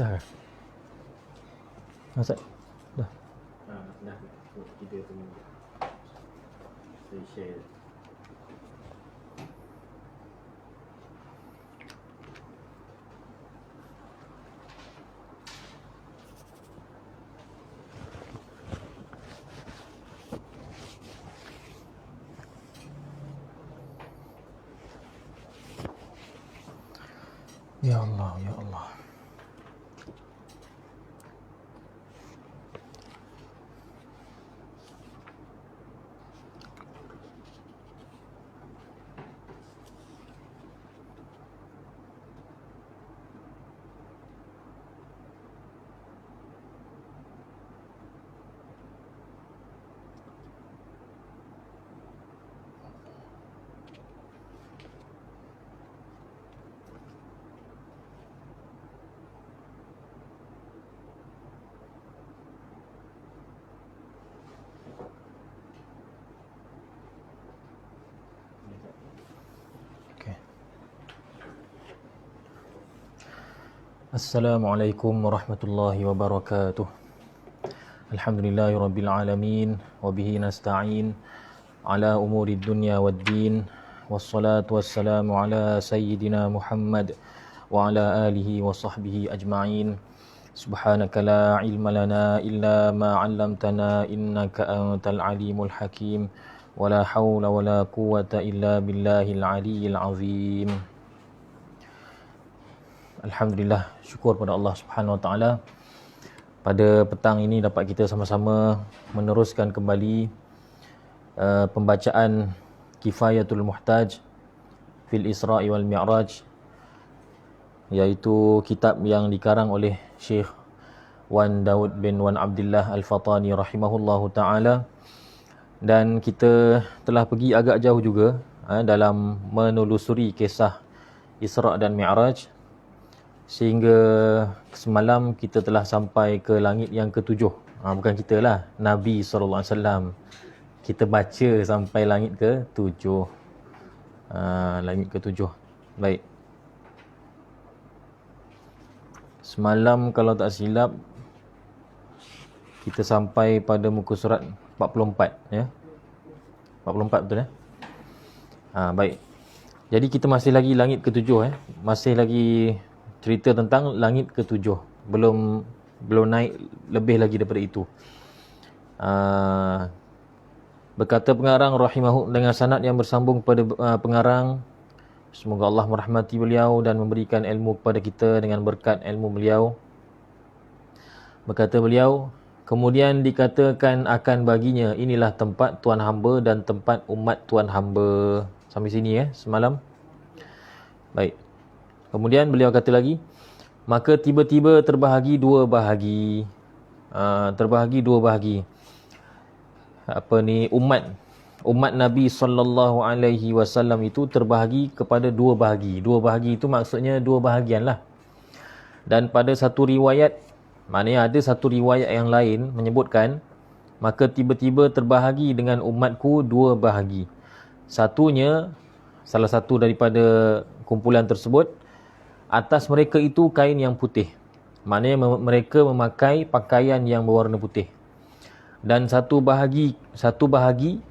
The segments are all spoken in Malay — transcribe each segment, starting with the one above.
Dah kan? Ustaz? Dah. Dah. Kita tunggu. Saya share. Ya Allah, ya Allah. Assalamualaikum warahmatullahi wabarakatuh. Alhamdulillahirabbil alamin wa bihi nasta'in ala umuri dunya waddin wassalatu wassalamu ala sayyidina Muhammad wa ala alihi wa sahbihi ajma'in. Subhanaka la ilma lana illa ma 'allamtana innaka antal alimul hakim wa la haula wa la quwwata illa billahil aliyyil azim. Alhamdulillah, syukur pada Allah Subhanahu Wa Taala. Pada petang ini dapat kita sama-sama meneruskan kembali pembacaan Kifayatul Muhtaj fil Isra'i wal Mi'raj, iaitu kitab yang dikarang oleh Syekh Wan Daud bin Wan Abdullah Al-Fatani rahimahullahu taala. Dan kita telah pergi agak jauh juga dalam menelusuri kisah Isra' dan Mi'raj, sehingga semalam kita telah sampai ke langit yang ketujuh. Bukan kita lah, Nabi SAW. Kita baca sampai langit ketujuh. Langit ketujuh. Baik. Semalam kalau tak silap, kita sampai pada muka surat 44. Ya? 44 betul ya? Baik. Jadi kita masih lagi langit ketujuh. Masih lagi cerita tentang langit ketujuh. Belum naik lebih lagi daripada itu. Berkata pengarang rahimahu, dengan sanad yang bersambung kepada pengarang, semoga Allah merahmati beliau dan memberikan ilmu kepada kita dengan berkat ilmu beliau. Berkata beliau, kemudian dikatakan akan baginya, inilah tempat Tuhan hamba dan tempat umat Tuhan hamba. Sampai sini semalam. Baik. Kemudian beliau kata lagi, maka tiba-tiba terbahagi dua bahagi. Umat Nabi SAW itu terbahagi kepada dua bahagi. Dua bahagi itu maksudnya dua bahagian lah. Dan pada satu riwayat, maknanya ada satu riwayat yang lain menyebutkan, maka tiba-tiba terbahagi dengan umatku dua bahagi. Salah satu daripada kumpulan tersebut, atas mereka itu kain yang putih. Maknanya mereka memakai pakaian yang berwarna putih. Dan satu bahagi,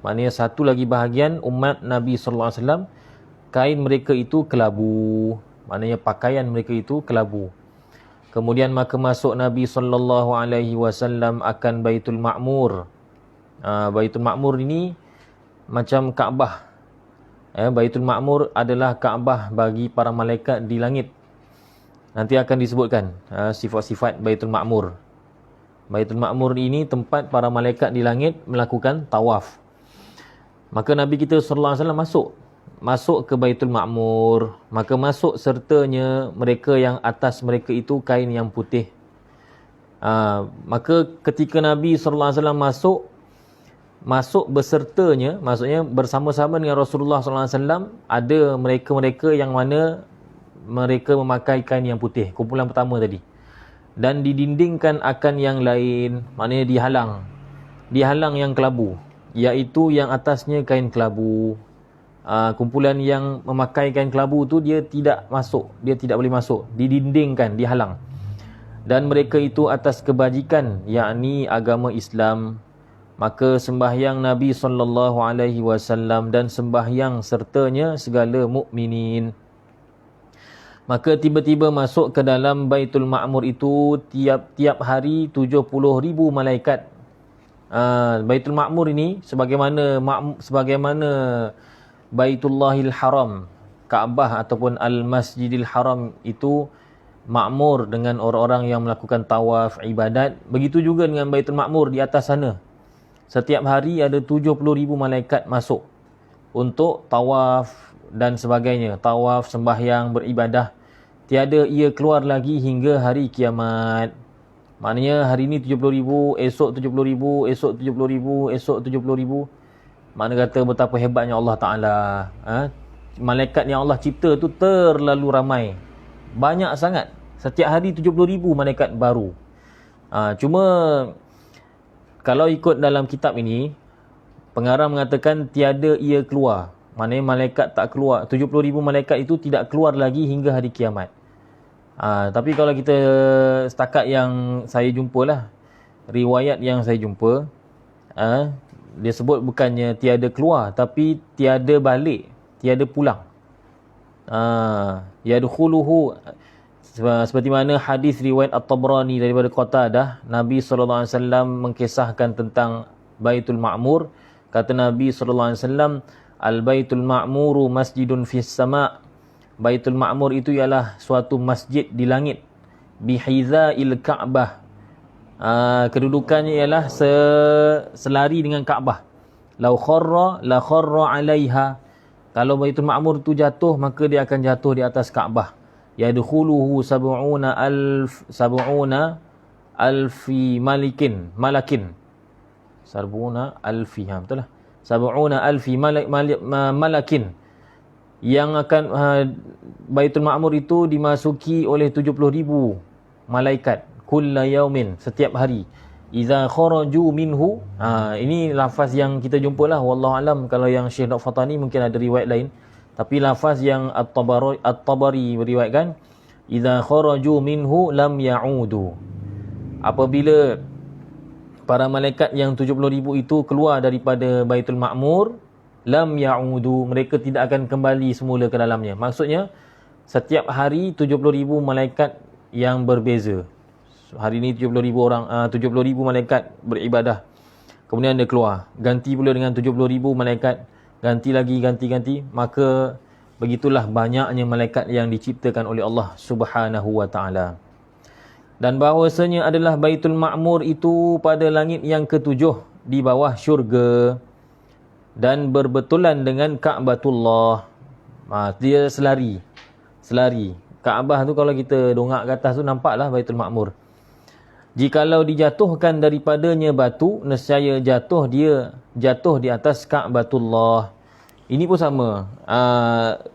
maknanya satu lagi bahagian umat Nabi SAW, kain mereka itu kelabu. Maknanya pakaian mereka itu kelabu. Kemudian maka masuk Nabi SAW akan Baitul Ma'mur. Baitul Ma'mur ini macam Kaabah. Baitul Ma'mur adalah Kaabah bagi para malaikat di langit. Nanti akan disebutkan sifat-sifat Baitul Ma'mur. Baitul Ma'mur ini tempat para malaikat di langit melakukan tawaf. Maka Nabi kita SAW masuk ke Baitul Ma'mur. Maka masuk sertanya mereka yang atas mereka itu kain yang putih. Maka ketika Nabi SAW masuk bersertanya, maksudnya bersama-sama dengan Rasulullah SAW, ada mereka-mereka yang mana mereka memakai kain yang putih, kumpulan pertama tadi. Dan didindingkan akan yang lain, maknanya dihalang yang kelabu, iaitu yang atasnya kain kelabu. Kumpulan yang memakai kain kelabu tu dia tidak boleh masuk, didindingkan, dihalang. dan mereka itu atas kebajikan, yakni agama Islam. Maka sembahyang Nabi SAW dan sembahyang sertanya segala mukminin. Maka tiba-tiba masuk ke dalam Baitul Ma'mur itu tiap-tiap hari 70,000 malaikat. Baitul Ma'mur ini sebagaimana Baitullahil Haram, Kaabah ataupun Al-Masjidil Haram itu makmur dengan orang-orang yang melakukan tawaf, ibadat. Begitu juga dengan Baitul Ma'mur di atas sana. Setiap hari ada 70,000 malaikat masuk untuk tawaf dan sebagainya. Tawaf, sembahyang, beribadah. Tiada ia keluar lagi hingga hari kiamat. Maknanya hari ni 70,000, esok 70,000, esok 70,000, esok 70,000. Makna kata betapa hebatnya Allah Ta'ala. Malaikat yang Allah cipta tu terlalu ramai. Banyak sangat. Setiap hari 70,000 malaikat baru. Cuma kalau ikut dalam kitab ini, pengarang mengatakan tiada ia keluar. Maknanya malaikat tak keluar. 70,000 malaikat itu tidak keluar lagi hingga hari kiamat. Tapi kalau kita setakat yang saya jumpa lah, riwayat yang saya jumpa, dia sebut bukannya tiada keluar, tapi tiada balik, tiada pulang. Yadkhuluhu, seperti mana hadis riwayat At-Tabrani daripada Qatadah, Nabi SAW mengkisahkan tentang Baitul Ma'mur. Kata Nabi SAW, Al-Baitul Ma'muru masjidun fis sama'. Baitul Ma'mur itu ialah suatu masjid di langit. Bihiza'il Ka'bah. Kedudukannya ialah selari dengan Kaabah. Lau kharra la kharra 'alaiha. Kalau Baitul Ma'mur itu jatuh, maka dia akan jatuh di atas Kaabah. Yadkhuluhu sab'una alfi malakin. Sab'una alfi, betul lah. Sab'una alfi malakin. Yang akan Baitul Ma'mur itu dimasuki oleh 70,000 malaikat kulla yaumin, setiap hari. Iza kharaju minhu. Ini lafaz yang kita jumpa lah, wallahu alam. Kalau yang Syekh Dr. Fatani mungkin ada riwayat lain, tapi lafaz yang At-Tabari beriwayatkan, iza kharaju minhu lam ya'udu. Apabila para malaikat yang 70,000 itu keluar daripada Baitul Ma'mur, lam ya'udu, mereka tidak akan kembali semula ke dalamnya. Maksudnya setiap hari 70,000 malaikat yang berbeza. Hari ni 70,000 orang, 70,000 malaikat beribadah. Kemudian dia keluar, ganti pula dengan 70,000 malaikat, ganti lagi, ganti. Maka begitulah banyaknya malaikat yang diciptakan oleh Allah Subhanahu wa taala. Dan bahawasanya adalah Baitul Ma'mur itu pada langit yang ketujuh di bawah syurga dan berbetulan dengan Ka'batullah. Dia selari. Kaabah tu kalau kita dongak ke atas tu nampaklah Baitul Ma'mur. Jikalau dijatuhkan daripadanya batu, nescaya jatuh di atas Ka'batullah. Ini pun sama.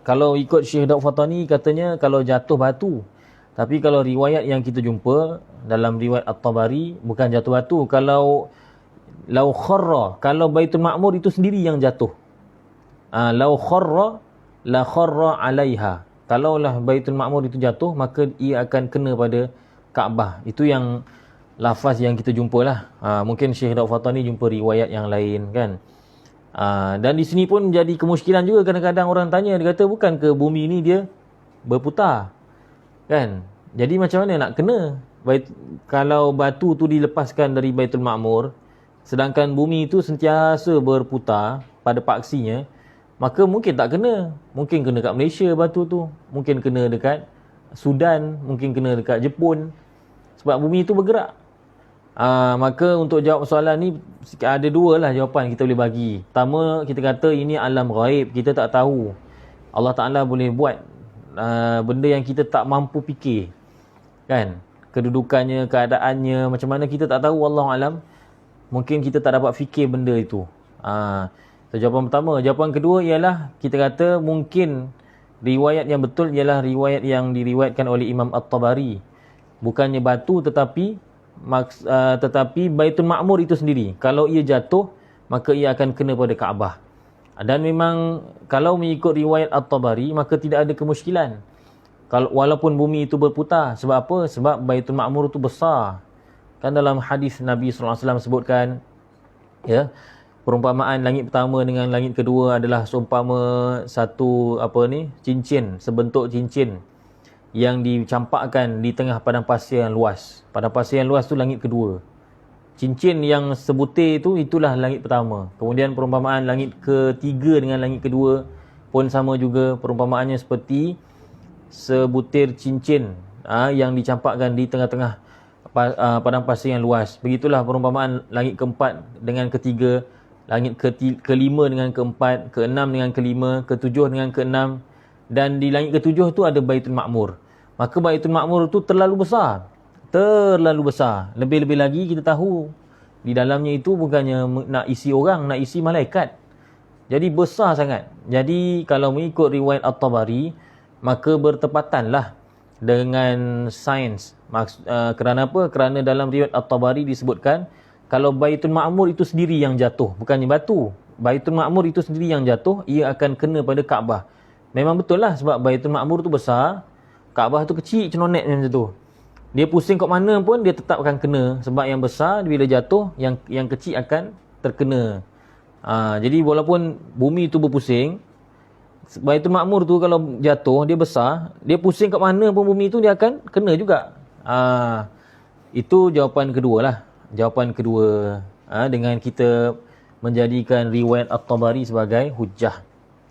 Kalau ikut Syekh Dr. Fatani katanya kalau jatuh batu. Tapi kalau riwayat yang kita jumpa dalam riwayat At-Tabari, bukan jatuh batu. Kalau Baitul Ma'mur itu sendiri yang jatuh. Lau kharra la kharra 'alaiha. Kalaulah Baitul Ma'mur itu jatuh, maka ia akan kena pada Kaabah. Itu yang lafaz yang kita jumpa lah. Mungkin Syekh Dr. Fatani jumpa riwayat yang lain kan. Dan di sini pun jadi kemusykilan juga. Kadang-kadang orang tanya, dia kata bukan ke bumi ni dia berputar kan. Jadi macam mana nak kena kalau batu tu dilepaskan dari Baitul Ma'mur, sedangkan bumi itu sentiasa berputar pada paksinya, maka mungkin tak kena. Mungkin kena kat Malaysia batu tu, mungkin kena dekat Sudan, mungkin kena dekat Jepun, sebab bumi itu bergerak. Maka untuk jawab soalan ni ada dua lah jawapan kita boleh bagi. Pertama, kita kata ini alam ghaib, kita tak tahu. Allah Ta'ala boleh buat benda yang kita tak mampu fikir kan, kedudukannya, keadaannya macam mana kita tak tahu, wallahu alam. Mungkin kita tak dapat fikir benda itu. So, jawapan pertama. Jawapan kedua ialah kita kata mungkin riwayat yang betul ialah riwayat yang diriwayatkan oleh Imam At-Tabari. Bukannya batu tetapi Baitul Ma'mur itu sendiri. Kalau ia jatuh, maka ia akan kena pada Kaabah. Dan memang kalau mengikut riwayat At-Tabari, maka tidak ada kemusykilan. Kalau walaupun bumi itu berputar. Sebab apa? Sebab Baitul Ma'mur itu besar. Kan dalam hadis Nabi sallallahu alaihi wasallam sebutkan, ya, perumpamaan langit pertama dengan langit kedua adalah seumpama satu cincin, sebentuk cincin yang dicampakkan di tengah padang pasir yang luas. Padang pasir yang luas tu langit kedua. Cincin yang sebutir itu, itulah langit pertama. Kemudian perumpamaan langit ketiga dengan langit kedua pun sama juga. Perumpamaannya seperti sebutir cincin yang dicampakkan di tengah-tengah padang pasir yang luas. Begitulah perumpamaan langit keempat dengan ketiga, langit kelima dengan keempat, keenam dengan kelima, ketujuh dengan keenam, dan di langit ketujuh tu ada Baitul Ma'mur. Maka Baitul Ma'mur tu terlalu besar. Terlalu besar. Lebih-lebih lagi kita tahu di dalamnya itu bukannya nak isi orang, nak isi malaikat. Jadi besar sangat. Jadi kalau mengikut riwayat At-Tabari, maka bertepatanlah dengan sains. Kerana apa? Kerana dalam riwayat At-Tabari disebutkan kalau Baitul Ma'mur itu sendiri yang jatuh, bukannya batu. Baitul Ma'mur itu sendiri yang jatuh, ia akan kena pada Kaabah. Memang betul lah sebab Baitul Ma'mur tu besar, Kaabah tu kecil, cenonet macam tu. Dia pusing kat mana pun dia tetap akan kena sebab yang besar bila jatuh, yang kecil akan terkena. Jadi walaupun bumi tu berpusing, Baitul Ma'mur tu kalau jatuh, dia besar, dia pusing kat mana pun bumi tu dia akan kena juga. Itu jawapan kedua lah. Jawapan kedua dengan kita menjadikan riwayat At-Tabari sebagai hujjah.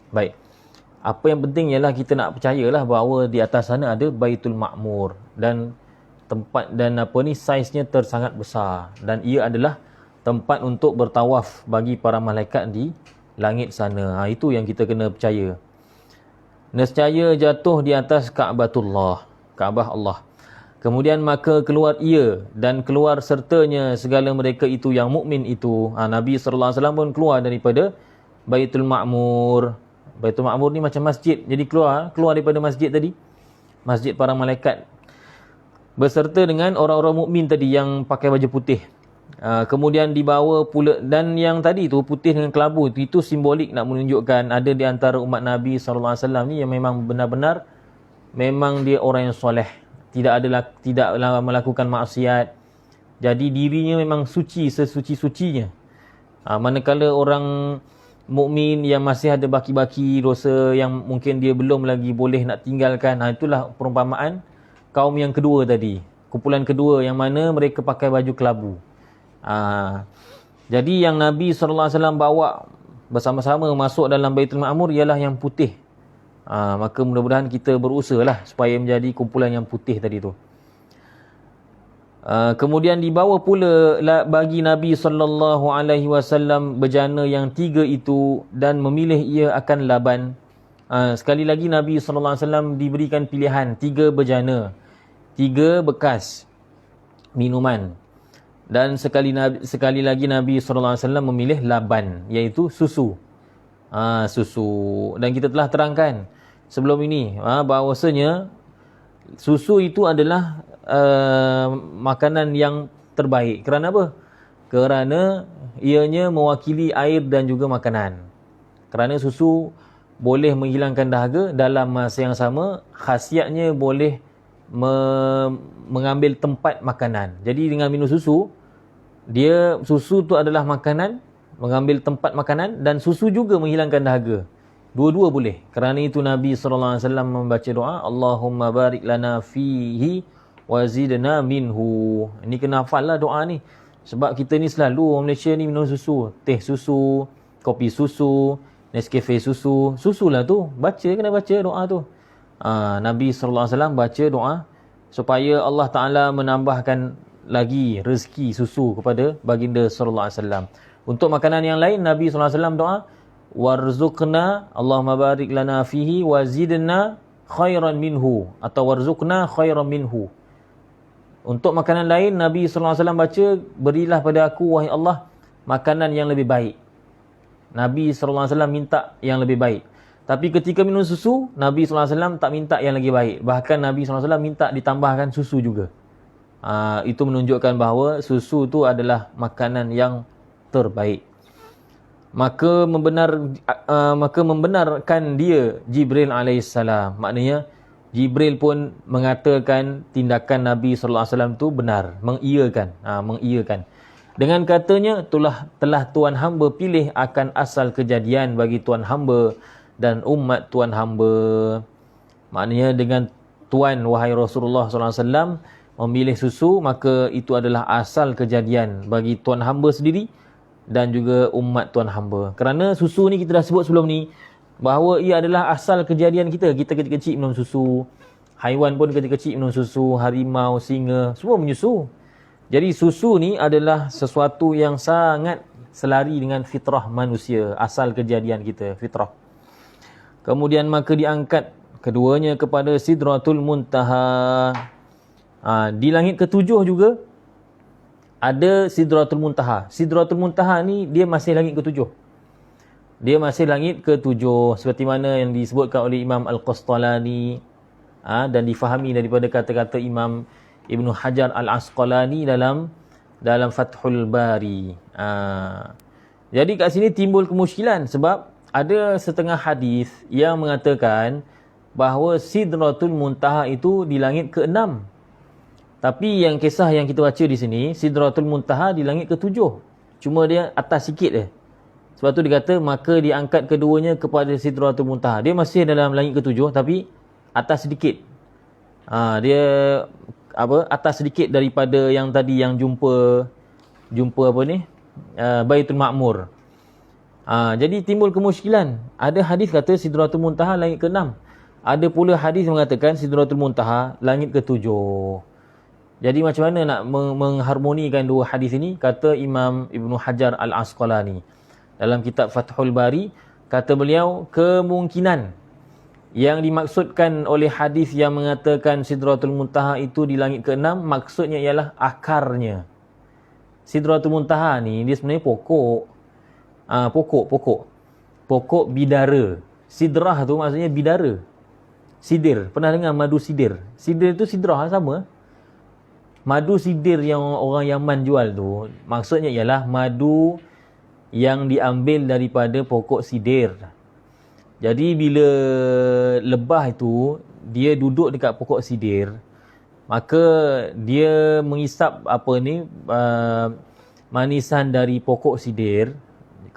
Baik. Apa yang penting ialah kita nak percayalah bahawa di atas sana ada Baitul Ma'mur dan tempat dan saiznya tersangat besar dan ia adalah tempat untuk bertawaf bagi para malaikat di langit sana. Itu yang kita kena percaya. Nescaya jatuh di atas Ka'batullah, Kaabah Allah. Kemudian maka keluar ia dan keluar sertanya segala mereka itu yang mukmin itu. Nabi SAW pun keluar daripada Baitul Ma'mur. Baitul Ma'mur ni macam masjid. Jadi keluar daripada masjid tadi. Masjid para malaikat. Berserta dengan orang-orang mukmin tadi yang pakai baju putih. Kemudian dibawa pula, dan yang tadi tu putih dengan kelabu itu simbolik nak menunjukkan ada di antara umat Nabi SAW ni yang memang benar-benar memang dia orang yang soleh. Tidaklah melakukan maksiat. Jadi dirinya memang suci sesuci-sucinya. Manakala orang mukmin yang masih ada baki-baki dosa yang mungkin dia belum lagi boleh nak tinggalkan. Itulah perumpamaan kaum yang kedua tadi. Kumpulan kedua yang mana mereka pakai baju kelabu. Jadi yang Nabi SAW bawa bersama-sama masuk dalam Baitul Ma'mur ialah yang putih. Maka mudah-mudahan kita berusahalah supaya menjadi kumpulan yang putih tadi tu. Kemudian dibawa pula bagi Nabi SAW bejana yang 3 itu dan memilih ia akan laban. Sekali lagi Nabi SAW diberikan pilihan 3 bejana, 3 bekas minuman. Dan sekali lagi Nabi SAW memilih laban, iaitu susu. Susu. Dan kita telah terangkan sebelum ini bahawasanya susu itu adalah makanan yang terbaik. Kerana apa? Kerana ianya mewakili air dan juga makanan. Kerana susu boleh menghilangkan dahaga, dalam masa yang sama khasiatnya boleh mengambil tempat makanan. Jadi dengan minum susu, susu tu adalah makanan, mengambil tempat makanan, dan susu juga menghilangkan dahaga. Dua-dua boleh. Kerana itu Nabi SAW membaca doa, Allahumma barik lana fihi wa zidna minhu. Ini kena hafal lah doa ni. Sebab kita ni selalu orang Malaysia ni minum susu. Teh susu, kopi susu, Nescafe susu. Susu lah tu. Kena baca doa tu. Nabi SAW baca doa supaya Allah Ta'ala menambahkan lagi rezeki susu kepada baginda SAW. Untuk makanan yang lain, Nabi SAW doa, warzuqna, Allahumma barik lana fihi wa zidna khairan minhu, atau warzuqna khairan minhu. Untuk makanan lain, Nabi SAW baca, berilah pada aku, wahai Allah, makanan yang lebih baik. Nabi SAW minta yang lebih baik. Tapi ketika minum susu, Nabi SAW tak minta yang lagi baik. Bahkan Nabi SAW minta ditambahkan susu juga. Itu menunjukkan bahawa susu itu adalah makanan yang terbaik. Maka membenarkan dia Jibril AS. Maknanya Jibril pun mengatakan tindakan Nabi sallallahu alaihi wasallam tu benar, mengiyakan. Dengan katanya, telah Tuhan hamba pilih akan asal kejadian bagi Tuhan hamba dan umat Tuhan hamba. Maknanya dengan Tuhan, wahai Rasulullah sallallahu alaihi wasallam, memilih susu, maka itu adalah asal kejadian bagi Tuhan hamba sendiri dan juga umat Tuhan hamba. Kerana susu ni kita dah sebut sebelum ni, bahawa ia adalah asal kejadian kita. Kita kecil-kecil minum susu. Haiwan pun kecil-kecil minum susu. Harimau, singa, semua menyusu. Jadi susu ni adalah sesuatu yang sangat selari dengan fitrah manusia. Asal kejadian kita, fitrah. Kemudian maka diangkat keduanya kepada Sidratul Muntaha. Di langit ketujuh juga ada Sidratul Muntaha. Sidratul Muntaha ni dia masih langit ketujuh. Dia masih langit ketujuh, seperti mana yang disebutkan oleh Imam Al-Qastalani dan difahami daripada kata-kata Imam Ibn Hajar Al-Asqalani dalam Fathul Bari. Jadi kat sini timbul kemusykilan sebab ada setengah hadis yang mengatakan bahawa Sidratul Muntaha itu di langit ke-6. Tapi yang kisah yang kita baca di sini, Sidratul Muntaha di langit ke-7. Cuma dia atas sikit je. Sebab tu dia kata, maka diangkat keduanya kepada Sidratul Muntaha. Dia masih dalam langit ke-7 tapi atas sedikit. Dia atas sedikit daripada yang tadi yang jumpa apa ni? Baitul Ma'mur. Jadi timbul kemusykilan. Ada hadis kata Sidratul Muntaha langit ke-6. Ada pula hadis mengatakan Sidratul Muntaha langit ke-7. Jadi macam mana nak mengharmonikan dua hadis ini? Kata Imam Ibn Hajar Al-Asqalani dalam kitab Fathul Bari, kata beliau, kemungkinan yang dimaksudkan oleh hadis yang mengatakan Sidratul Muntaha itu di langit ke-6, maksudnya ialah akarnya. Sidratul Muntaha ni dia sebenarnya pokok. Pokok bidara. Sidrah tu maksudnya bidara. Sidir. Pernah dengar madu sidir? Sidir tu sidrah sama. Madu sidir yang orang Yaman jual tu, maksudnya ialah madu yang diambil daripada pokok sidir. Jadi bila lebah itu dia duduk dekat pokok sidir, maka dia mengisap manisan dari pokok sidir,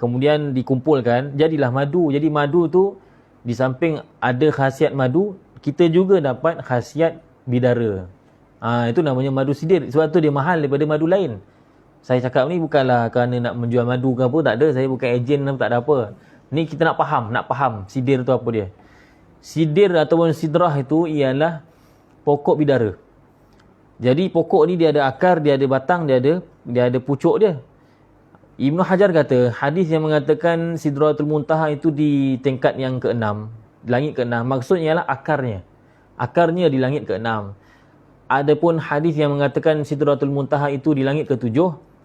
kemudian dikumpulkan, jadilah madu. Jadi madu tu di samping ada khasiat madu, kita juga dapat khasiat bidara. Itu namanya madu sidir. Sebab tu dia mahal daripada madu lain. Saya cakap ni bukanlah kerana nak menjual madu ke apa, tak ada. Saya bukan ejen, tak ada apa. Ni kita nak faham sidir tu apa dia. Sidir ataupun sidrah itu ialah pokok bidara. Jadi pokok ni dia ada akar, dia ada batang, dia ada pucuk dia. Ibn Hajar kata, hadis yang mengatakan Sidratul Muntaha itu di tingkat yang ke-6, langit ke-6, maksudnya ialah akarnya. Akarnya di langit ke-6. Adapun hadis yang mengatakan Sidratul Muntaha itu di langit ke-7,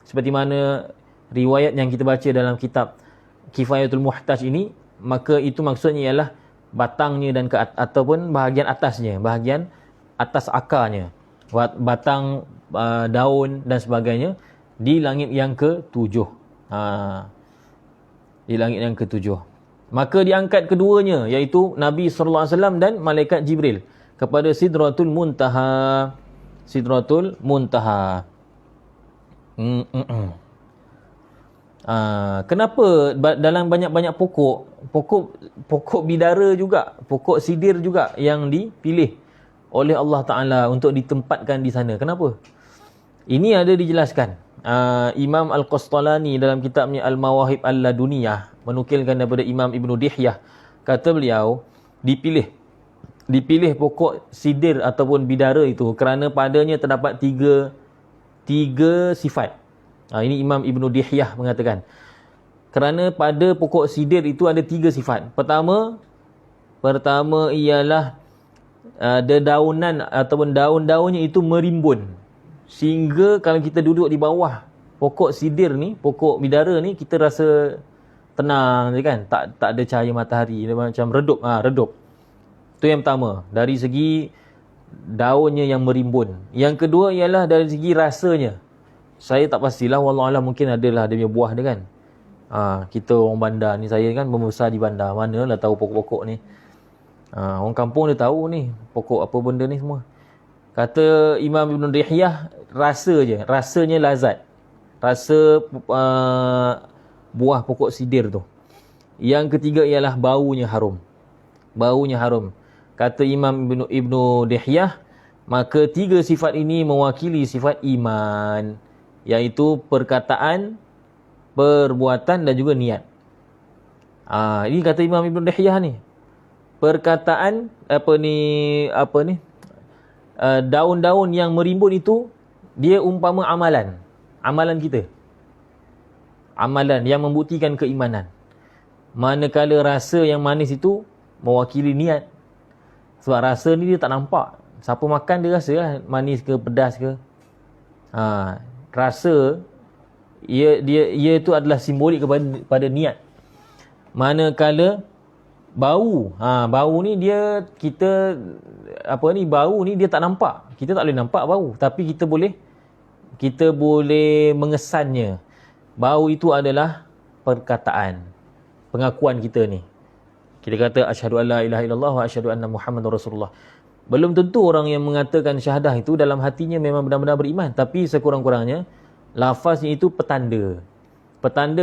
seperti mana riwayat yang kita baca dalam kitab Kifayatul Muhtaj ini, maka itu maksudnya ialah batangnya dan ataupun bahagian atasnya, bahagian atas akarnya, batang, daun dan sebagainya di langit yang ke-7. Di langit yang ke-7. Maka diangkat keduanya, iaitu Nabi sallallahu alaihi wasallam dan malaikat Jibril kepada Sidratul Muntaha. Sidratul Muntaha. Kenapa dalam banyak-banyak pokok bidara juga, pokok sidir juga yang dipilih oleh Allah Ta'ala untuk ditempatkan di sana? Kenapa? Ini ada dijelaskan. Imam Al-Qastalani dalam kitabnya Al-Mawahib Al-Laduniyah menukilkan daripada Imam Ibn Dihyah. Kata beliau, dipilih pokok sidir ataupun bidara itu kerana padanya terdapat tiga sifat. Ini Imam Ibn Dihyah mengatakan, kerana pada pokok sidir itu ada 3 sifat. Pertama ialah dedaunan ataupun daun-daunnya itu merimbun, sehingga kalau kita duduk di bawah pokok sidir ni, pokok bidara ni, kita rasa tenang je kan, tak ada cahaya matahari, dia macam redup. Itu yang pertama, dari segi daunnya yang merimbun. Yang kedua ialah dari segi rasanya. Saya tak pastilah, wallahualam, mungkin adalah dia punya buah dia kan. Kita orang bandar ni, saya kan membesar di bandar, manalah tahu pokok-pokok ni. Orang kampung dia tahu ni pokok apa benda ni semua. Kata Imam Ibn Dihyah, rasanya lazat. Rasa buah pokok sidir tu. Yang ketiga ialah baunya harum. Kata Imam Ibn Dihyah, maka 3 sifat ini mewakili sifat iman, iaitu perkataan, perbuatan dan juga niat. Ini kata Imam Ibn Dihyah ni. Perkataan daun-daun yang merimbun itu dia umpama amalan kita. Amalan yang membuktikan keimanan. Manakala rasa yang manis itu mewakili niat. Sebab rasa ni dia tak nampak. Siapa makan dia rasa lah manis ke pedas ke. Rasa ia itu adalah simbolik kepada niat. Manakala bau, bau ni bau ni dia tak nampak. Kita tak boleh nampak bau, tapi kita boleh mengesannya. Bau itu adalah perkataan, pengakuan kita ni. Kita kata asyhadu an la ilaha illallah wa asyhadu anna Muhammadar Rasulullah. Belum tentu orang yang mengatakan syahadah itu dalam hatinya memang benar-benar beriman, tapi sekurang-kurangnya lafaznya itu petanda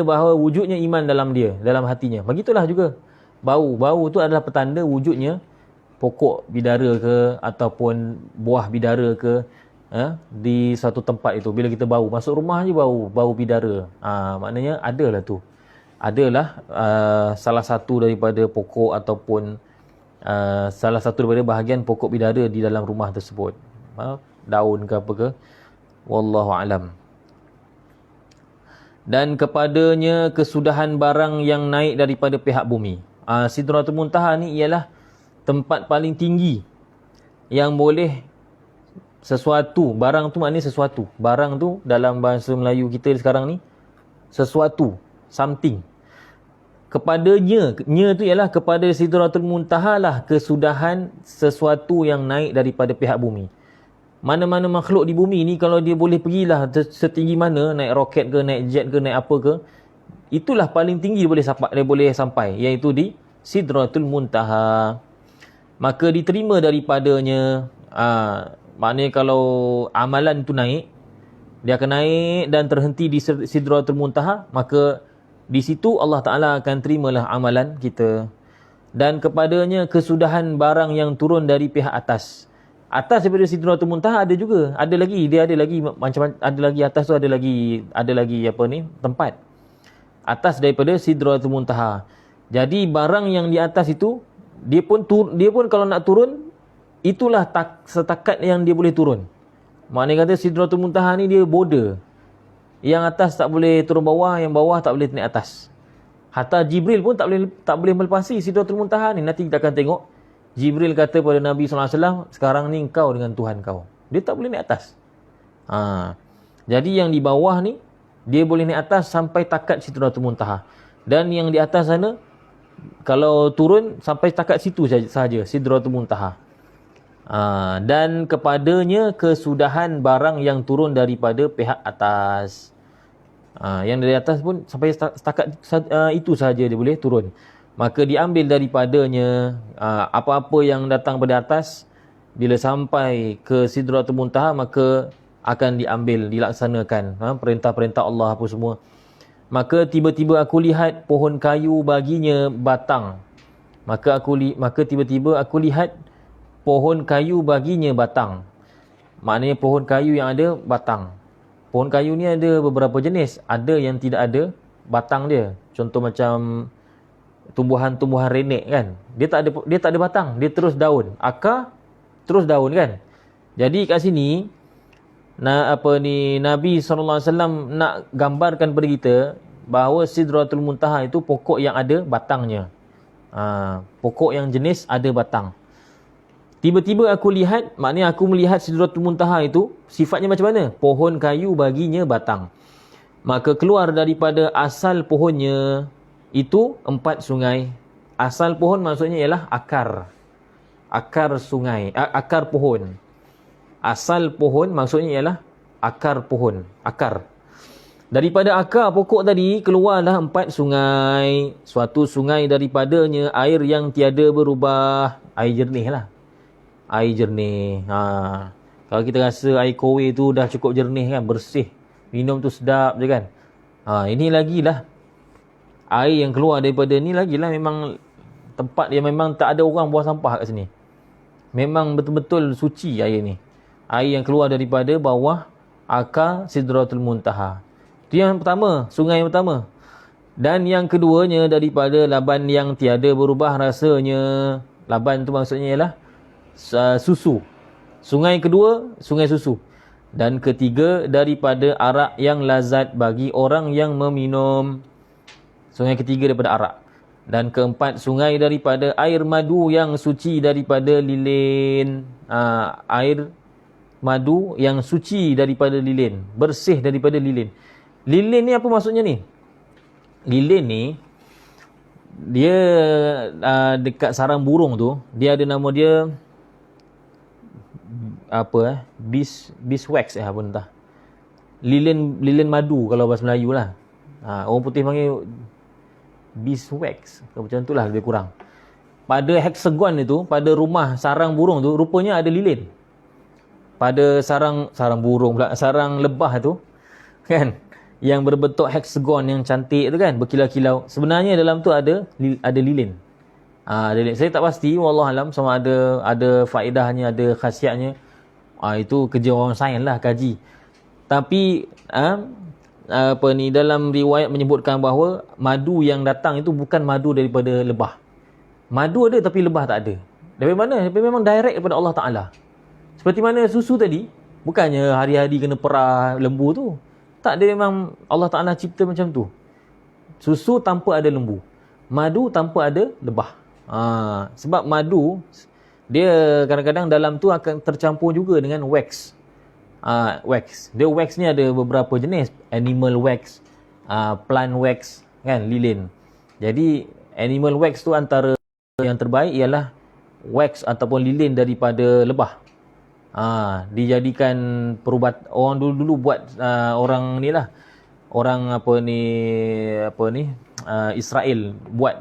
bahawa wujudnya iman dalam hatinya. Begitulah juga bau tu adalah petanda wujudnya pokok bidara ke ataupun buah bidara ke di satu tempat itu. Bila kita masuk rumah je bau bidara, maknanya adalah salah satu daripada pokok ataupun salah satu daripada bahagian pokok bidara di dalam rumah tersebut. Daun ke apa ke, wallahu alam. Dan kepadanya kesudahan barang yang naik daripada pihak bumi. Sidratul Muntaha ni ialah tempat paling tinggi yang boleh sesuatu, barang tu maknanya sesuatu. Barang tu dalam bahasa Melayu kita sekarang ni sesuatu, something. Kepadanya, tu ialah kepada Sidratul Muntaha lah kesudahan sesuatu yang naik daripada pihak bumi. Mana-mana makhluk di bumi ni kalau dia boleh pergilah setinggi mana, naik roket ke, naik jet ke, naik apa ke, itulah paling tinggi dia boleh sampai, iaitu di Sidratul Muntaha. Maka diterima daripadanya. Maknanya kalau amalan tu naik, dia akan naik dan terhenti di Sidratul Muntaha, maka di situ Allah Ta'ala akan terimalah amalan kita. Dan kepadanya kesudahan barang yang turun dari pihak atas. Atas daripada Sidratul Muntaha ada lagi atas tu ada lagi tempat. Atas daripada Sidratul Muntaha. Jadi barang yang di atas itu dia pun kalau nak turun itulah setakat yang dia boleh turun. Maknanya kata Sidratul Muntaha ni dia border. Yang atas tak boleh turun bawah, yang bawah tak boleh naik atas. Hatta Jibril pun tak boleh melepasi Sidratul Muntaha ni. Nanti kita akan tengok Jibril kata pada Nabi SAW, sekarang ni engkau dengan Tuhan kau. Dia tak boleh naik atas. Jadi yang di bawah ni dia boleh naik atas sampai takat Sidratul Muntaha. Dan yang di atas sana kalau turun sampai takat situ saja Sidratul Muntaha. Dan kepadanya kesudahan barang yang turun daripada pihak atas. Yang dari atas pun sampai setakat itu saja dia boleh turun. Maka diambil daripadanya apa-apa yang datang pada atas, bila sampai ke Sidratul Muntaha maka akan dilaksanakan perintah-perintah Allah apa semua. Maka tiba-tiba aku lihat pohon kayu baginya batang. Maka tiba-tiba aku lihat pohon kayu baginya batang. Maknanya pohon kayu yang ada batang. Pohon kayu ni ada beberapa jenis. Ada yang tidak ada batang dia. Contoh macam tumbuhan-tumbuhan renek kan. Dia tak ada batang, dia terus daun. Akar terus daun kan. Jadi kat sini Nabi SAW nak gambarkan kepada kita bahawa Sidratul Muntaha itu pokok yang ada batangnya. Pokok yang jenis ada batang. Tiba-tiba aku lihat, maknanya aku melihat Sidratul Muntaha itu sifatnya macam mana? Pohon kayu baginya batang. Maka keluar daripada asal pohonnya itu 4 sungai. Asal pohon maksudnya ialah akar. Akar sungai, akar pohon. Asal pohon maksudnya ialah akar pohon, akar. Daripada akar pokok tadi keluarlah 4 sungai. Suatu sungai daripadanya air yang tiada berubah. air jernih lah. Air jernih. Kalau kita rasa air kowe tu dah cukup jernih kan, bersih, minum tu sedap je kan. Ini lagilah air yang keluar daripada ni lagilah memang tempat yang memang tak ada orang buang sampah kat sini. Memang betul-betul suci air ni. Air yang keluar daripada bawah akar Sidratul Muntaha. Itu yang pertama, sungai yang pertama. Dan yang keduanya daripada laban yang tiada berubah rasanya. Laban tu maksudnya ialah susu. Sungai kedua, sungai susu. Dan ketiga, daripada arak yang lazat bagi orang yang meminum. Sungai ketiga daripada arak. Dan keempat, sungai daripada air madu yang suci daripada lilin. Air madu yang suci daripada lilin. Bersih daripada lilin. Lilin ni apa maksudnya ni? Lilin ni, dia dekat sarang burung tu, dia ada nama dia beeswax apa entah. Lilin madu kalau bahasa Melayu lah. Orang putih panggil beeswax. Macam tu lah lebih kurang. Pada heksagon itu, pada rumah sarang burung tu, rupanya ada lilin. Pada sarang burung pula, sarang lebah tu kan, yang berbentuk heksagon yang cantik tu kan, berkilau-kilau. Sebenarnya dalam tu ada lilin. Saya tak pasti, wallahualam, sama ada faedahnya, ada khasiatnya. Itu kerja orang sains lah, kaji. Tapi dalam riwayat menyebutkan bahawa madu yang datang itu bukan madu daripada lebah. Madu ada tapi lebah tak ada. Dari mana? Dari memang direct daripada Allah Ta'ala. Seperti mana susu tadi, bukannya hari-hari kena perah lembu tu. Tak, dia memang Allah Ta'ala cipta macam tu. Susu tanpa ada lembu. Madu tanpa ada lebah. Sebab madu, dia kadang-kadang dalam tu akan tercampur juga dengan wax. Wax. Dia wax ni ada beberapa jenis. Animal wax, plant wax, kan, lilin. Jadi animal wax tu antara yang terbaik ialah wax ataupun lilin daripada lebah. Dijadikan perubat orang dulu buat orang ni lah. Orang Israel buat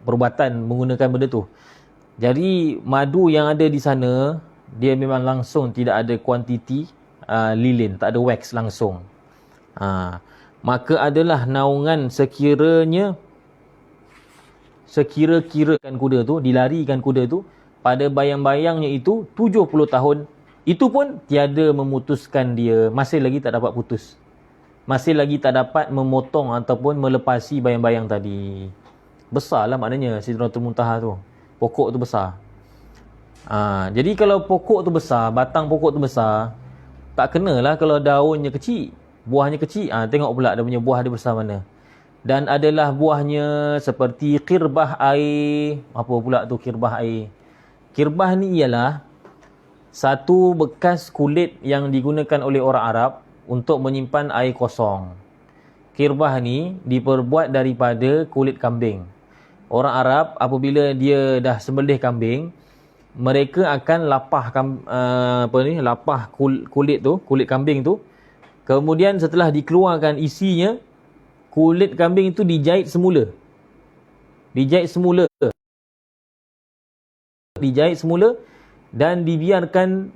perubatan menggunakan benda tu. Jadi madu yang ada di sana, dia memang langsung tidak ada kuantiti lilin, tak ada wax langsung. Maka adalah naungan sekira-kirakan kuda tu, dilarikan kuda tu pada bayang-bayangnya itu 70 tahun. Itu pun tiada memutuskan dia, masih lagi tak dapat putus. Masih lagi tak dapat memotong ataupun melepasi bayang-bayang tadi. Besarlah maknanya Sidratul Muntaha tu. Pokok tu besar. Jadi kalau pokok tu besar, batang pokok tu besar, tak kenalah kalau daunnya kecil, buahnya kecil. Tengok pula dia punya buah dia besar mana. Dan adalah buahnya seperti kirbah air. Apa pula tu kirbah air? Kirbah ni ialah satu bekas kulit yang digunakan oleh orang Arab untuk menyimpan air kosong. Kirbah ni diperbuat daripada kulit kambing. Orang Arab apabila dia dah sembelih kambing, mereka akan lapah kulit tu, kulit kambing tu. Kemudian setelah dikeluarkan isinya, kulit kambing itu dijahit semula. Dijahit semula dan dibiarkan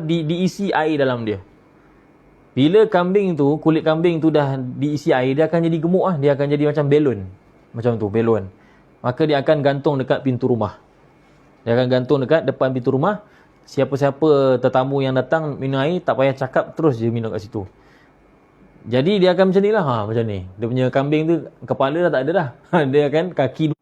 diisi air dalam dia. Bila kambing tu, kulit kambing tu dah diisi air, dia akan jadi gemuk dia akan jadi macam belon. Macam tu, belon. Maka dia akan gantung dekat pintu rumah. Dia akan gantung dekat depan pintu rumah. Siapa-siapa tetamu yang datang minum air, tak payah cakap, terus je minum kat situ. Jadi dia akan macam ni lah. Macam ni. Dia punya kambing tu, kepala dah tak ada dah. Dia akan kaki.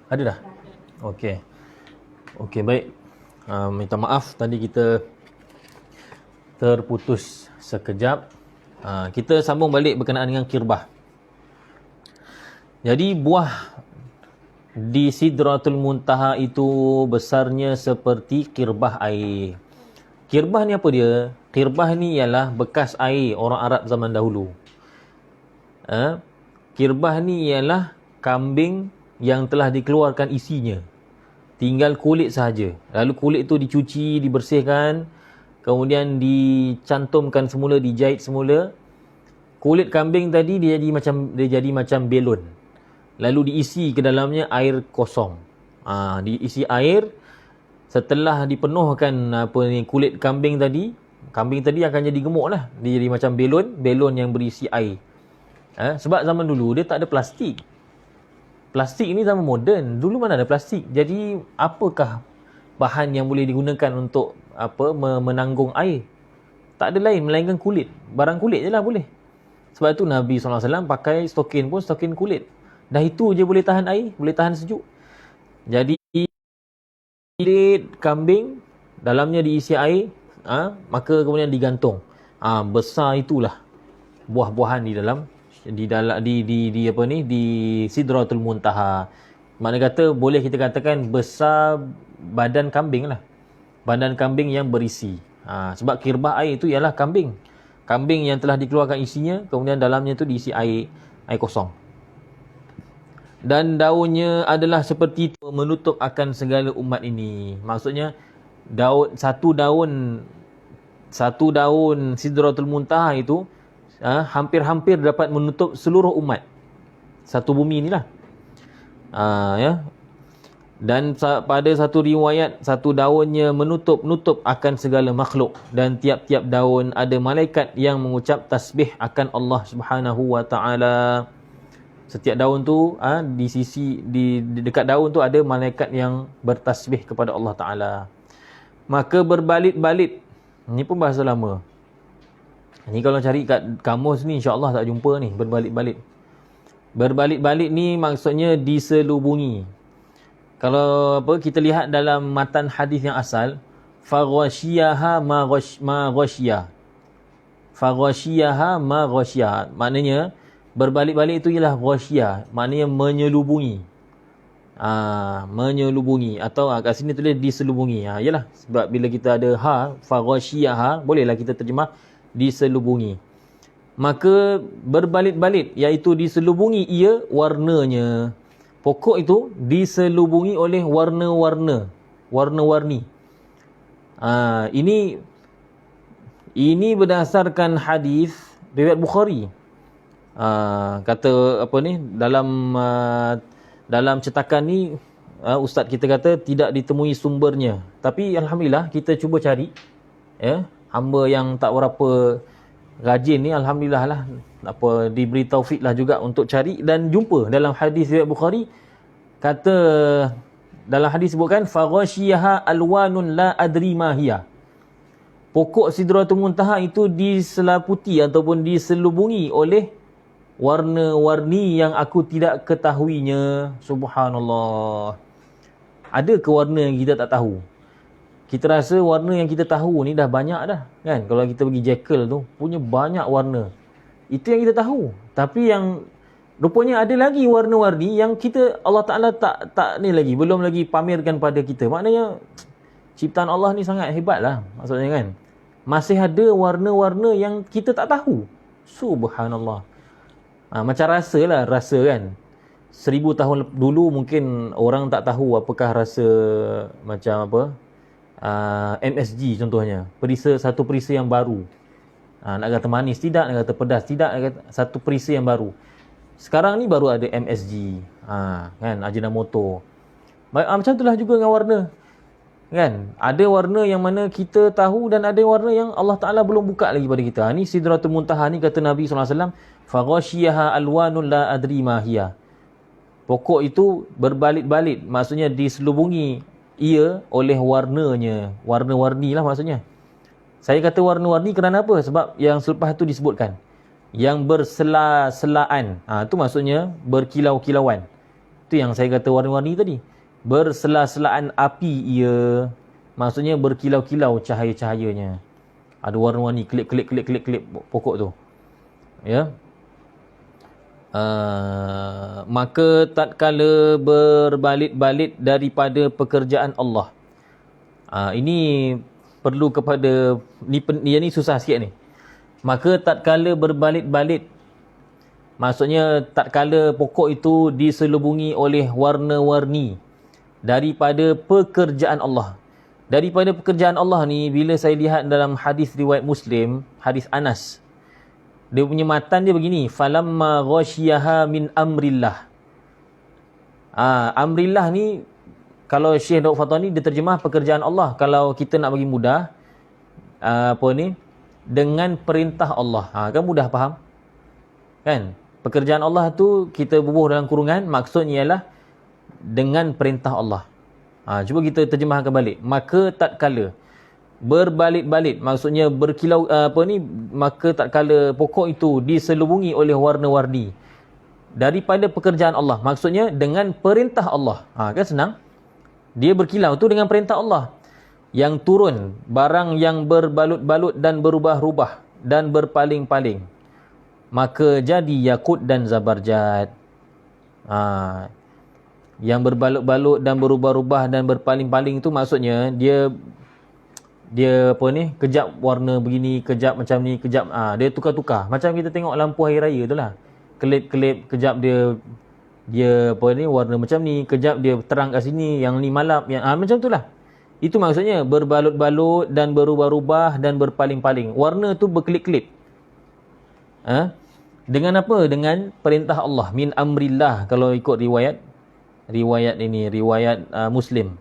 Ada dah? Okey. Okey, baik. Minta maaf tadi kita terputus sekejap. Kita sambung balik berkenaan dengan kirbah. Jadi buah di Sidratul Muntaha itu besarnya seperti kirbah air. Kirbah ni apa dia? Kirbah ni ialah bekas air orang Arab zaman dahulu. Kirbah ni ialah kambing yang telah dikeluarkan isinya. Tinggal kulit sahaja. Lalu kulit tu dicuci, dibersihkan, kemudian dicantumkan semula, dijahit semula. Kulit kambing tadi dia jadi macam belon. Lalu diisi ke dalamnya air kosong. Diisi air. Setelah dipenuhkan kulit kambing tadi akan jadi gemuk lah. Dia jadi macam belon yang berisi air. Sebab zaman dulu dia tak ada plastik. Plastik ni zaman moden. Dulu mana ada plastik. Jadi apakah bahan yang boleh digunakan untuk menanggung air? Tak ada lain melainkan kulit. Barang kulit je lah boleh. Sebab tu Nabi SAW pakai stokin pun stokin kulit. Dah itu je boleh tahan air, boleh tahan sejuk. Jadi kulit kambing dalamnya diisi air, maka kemudian digantung. Besar itulah buah-buahan di Sidratul Muntaha. Makna kata boleh kita katakan besar badan kambing lah. Badan kambing yang berisi. Sebab kirbah air itu ialah kambing. Kambing yang telah dikeluarkan isinya, kemudian dalamnya tu diisi air kosong. Dan daunnya adalah seperti itu, menutup akan segala umat ini. Maksudnya satu daun Sidratul Muntaha itu hampir-hampir dapat menutup seluruh umat satu bumi inilah. Ya. Dan pada satu riwayat, satu daunnya menutup akan segala makhluk, dan tiap-tiap daun ada malaikat yang mengucap tasbih akan Allah Subhanahu wa taala. Setiap daun tu di dekat daun tu ada malaikat yang bertasbih kepada Allah taala. Maka berbalit-balit. Ini pun bahasa lama. Ni kalau cari kat kamus ni insya-Allah tak jumpa ni berbalit-balit. Berbalit-balit ni maksudnya diselubungi. Kalau kita lihat dalam matan hadis yang asal, faghashiyaha ma ghashiya. Faghashiyaha ma ghashiya. Maknanya berbalik-balik itu ialah ghashiya, maknanya menyelubungi. Menyelubungi, atau kat sini tulis diselubungi. Yalah, sebab bila kita ada faghashiyaha, bolehlah kita terjemah diselubungi. Maka berbalik-balik, iaitu diselubungi ia warnanya. Pokok itu diselubungi oleh warna-warni. Ini berdasarkan hadis riwayat Bukhari. Kata dalam cetakan ni ustaz kita kata tidak ditemui sumbernya. Tapi alhamdulillah kita cuba cari. Ya, hamba yang tak berapa rajin ni alhamdulillah lah, diberi taufik lah juga untuk cari dan jumpa dalam hadis riwayat Bukhari. Kata dalam hadis sebutkan faghashiyaha alwanun la adri ma hiya. Pokok Sidratul Muntaha itu diselaputi ataupun diselubungi oleh warna-warni yang aku tidak ketahuinya. Subhanallah. Ada ke warna yang kita tak tahu? Kita rasa warna yang kita tahu ni dah banyak dah, kan? Kalau kita pergi Jekyll tu, punya banyak warna. Itu yang kita tahu. Tapi yang rupanya ada lagi warna-warni yang kita, Allah Ta'ala tak ni lagi, belum lagi pamerkan pada kita. Maknanya ciptaan Allah ni sangat hebat lah, maksudnya kan. Masih ada warna-warna yang kita tak tahu. Subhanallah. Macam rasa kan. 1000 tahun dulu mungkin orang tak tahu apakah rasa macam MSG contohnya. Satu perisa yang baru. Nak kata manis tidak, nak kata pedas tidak, nak kata satu perisa yang baru. Sekarang ni baru ada MSG. Kan, Ajinomoto. Macam itulah juga dengan warna. Kan? Ada warna yang mana kita tahu dan ada warna yang Allah Ta'ala belum buka lagi pada kita. Ni Sidratul Muntaha ni kata Nabi SAW, faghashiyaha alwanun la adri ma hiya. Pokok itu berbalik-balik, maksudnya diselubungi ia oleh warnanya. Warna-warni lah maksudnya. Saya kata warna-warni kerana apa? Sebab yang selepas tu disebutkan. Yang bersela-selaan. Itu maksudnya berkilau-kilauan. Itu yang saya kata warna-warni tadi. Bersela-selaan api ia. Maksudnya berkilau-kilau cahaya-cahayanya. Ada warna-warni, kelip-kelip pokok tu. Ya. Maka tatkala berbalik-balik daripada pekerjaan Allah. Ini perlu kepada ni susah sikit ni. Maka tatkala berbalik-balik Maksudnya tatkala pokok itu diselubungi oleh warna-warni daripada pekerjaan Allah. Daripada pekerjaan Allah ni, bila saya lihat dalam hadis riwayat Muslim, hadis Anas, dia punya matan dia begini, falamma ghasyiyaha min amrillah. Amrillah ni, kalau Syekh Daud Fatani dia terjemah pekerjaan Allah. Kalau kita nak bagi mudah, dengan perintah Allah. Kan mudah faham? Kan? Pekerjaan Allah tu kita bubuh dalam kurungan, maksudnya ialah dengan perintah Allah. Cuba kita terjemahkan balik. Maka tatkala berbalik-balik, maksudnya berkilau maka tatkala pokok itu diselubungi oleh warna-warni daripada pekerjaan Allah, maksudnya dengan perintah Allah. Kan senang. Dia berkilau tu dengan perintah Allah. Yang turun barang yang berbalut-balut dan berubah-ubah dan berpaling-paling, maka jadi yakut dan zabarjad. Yang berbalut-balut dan berubah-ubah dan berpaling-paling itu maksudnya dia kejap warna begini, kejap macam ni, kejap dia tukar-tukar. Macam kita tengok lampu hari raya itulah. Kelip-kelip, kejap dia warna macam ni, kejap dia terang kat sini, yang ni malap, yang macam itulah. Itu maksudnya berbalut-balut dan berubah-ubah dan berpaling-paling. Warna tu berkelip-kelip. Dengan apa? Dengan perintah Allah, min amrillah kalau ikut riwayat Muslim.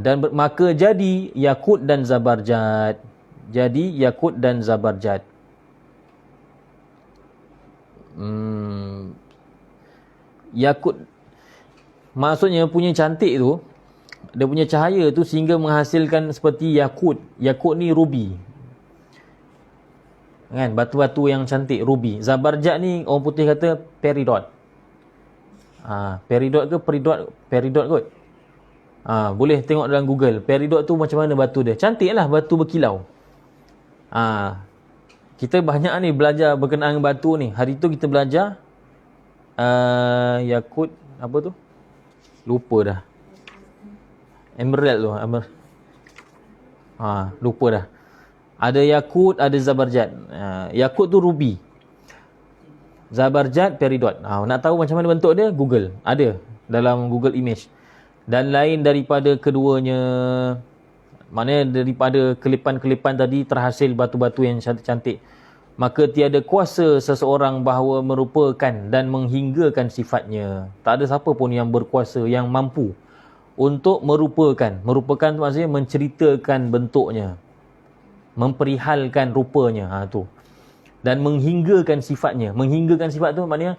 Dan maka jadi yakut dan zabarjad. Jadi yakut dan zabarjad. Yakut maksudnya punya cantik tu, dia punya cahaya tu sehingga menghasilkan seperti yakut. Yakut ni rubi. Kan, batu-batu yang cantik, rubi. Zabarjad ni orang putih kata peridot. Peridot ke peridot kot. Boleh tengok dalam Google. Peridot tu macam mana batu dia. Cantik lah, batu berkilau. Kita banyak ni belajar berkenaan dengan batu ni. Hari tu kita belajar yakut, apa tu? Lupa dah. Emerald tu. Lupa dah. Ada yakut, ada zabarjad. Yakut tu rubi. Zabarjad peridot. Nak tahu macam mana bentuk dia? Google. Ada dalam Google Image. Dan lain daripada keduanya, maknanya daripada kelipan-kelipan tadi terhasil batu-batu yang cantik-cantik. Maka tiada kuasa seseorang bahawa merupakan dan menghinggakan sifatnya. Tak ada siapa pun yang berkuasa, yang mampu untuk merupakan. Merupakan maksudnya menceritakan bentuknya, memperihalkan rupanya. Tu. Dan menghinggakan sifatnya. Menghinggakan sifat tu maknanya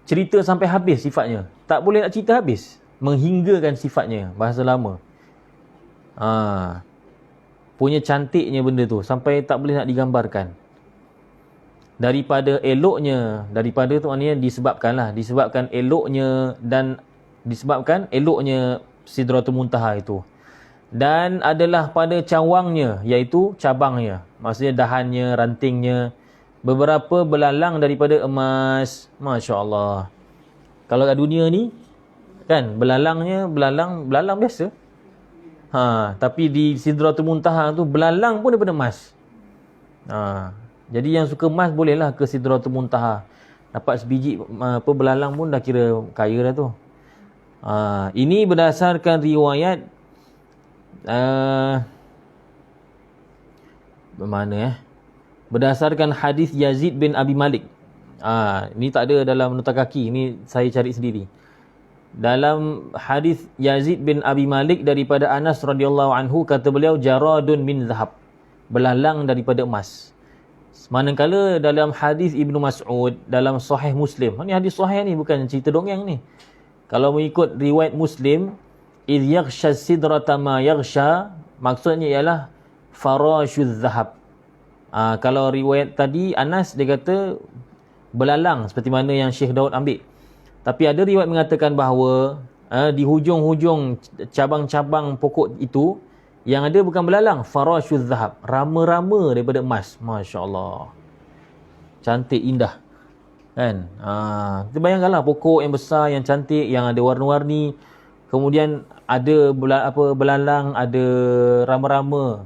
cerita sampai habis sifatnya. Tak boleh nak cerita habis. Menghinggakan sifatnya. Bahasa lama. Punya cantiknya benda tu sampai tak boleh nak digambarkan. Daripada eloknya, daripada tu maknanya disebabkan eloknya dan disebabkan eloknya Sidratul Muntaha itu. Dan adalah pada cawangnya, iaitu cabangnya, maksudnya dahannya, rantingnya, beberapa belalang daripada emas. Masya Allah. Kalau kat dunia ni kan belalangnya belalang biasa. Tapi di Sidratul Muntaha tu belalang pun daripada emas. Jadi yang suka emas bolehlah ke Sidratul Muntaha. Dapat sebiji belalang pun dah kira kaya dah tu. Ini berdasarkan riwayat berdasarkan hadis Yazid bin Abi Malik. Ini tak ada dalam nota kaki, ini saya cari sendiri. Dalam hadis Yazid bin Abi Malik daripada Anas radhiyallahu anhu, kata beliau jaradun min zahab, belalang daripada emas. Manakala dalam hadis Ibnu Mas'ud dalam Sahih Muslim, ni hadis sahih ni, bukan cerita dongeng ni. Kalau mengikut riwayat Muslim, idh yaghsha sidrata ma yaghsha, maksudnya ialah farashuz zahab. Kalau riwayat tadi Anas dia kata belalang seperti mana yang Syekh Daud ambil. Tapi ada riwayat mengatakan bahawa di hujung-hujung cabang-cabang pokok itu yang ada bukan belalang, farashuz zahab, rama-rama daripada emas. Masya-Allah. Cantik, indah. Kan? Kita bayangkanlah pokok yang besar, yang cantik, yang ada warna-warni. Kemudian ada belalang, ada rama-rama.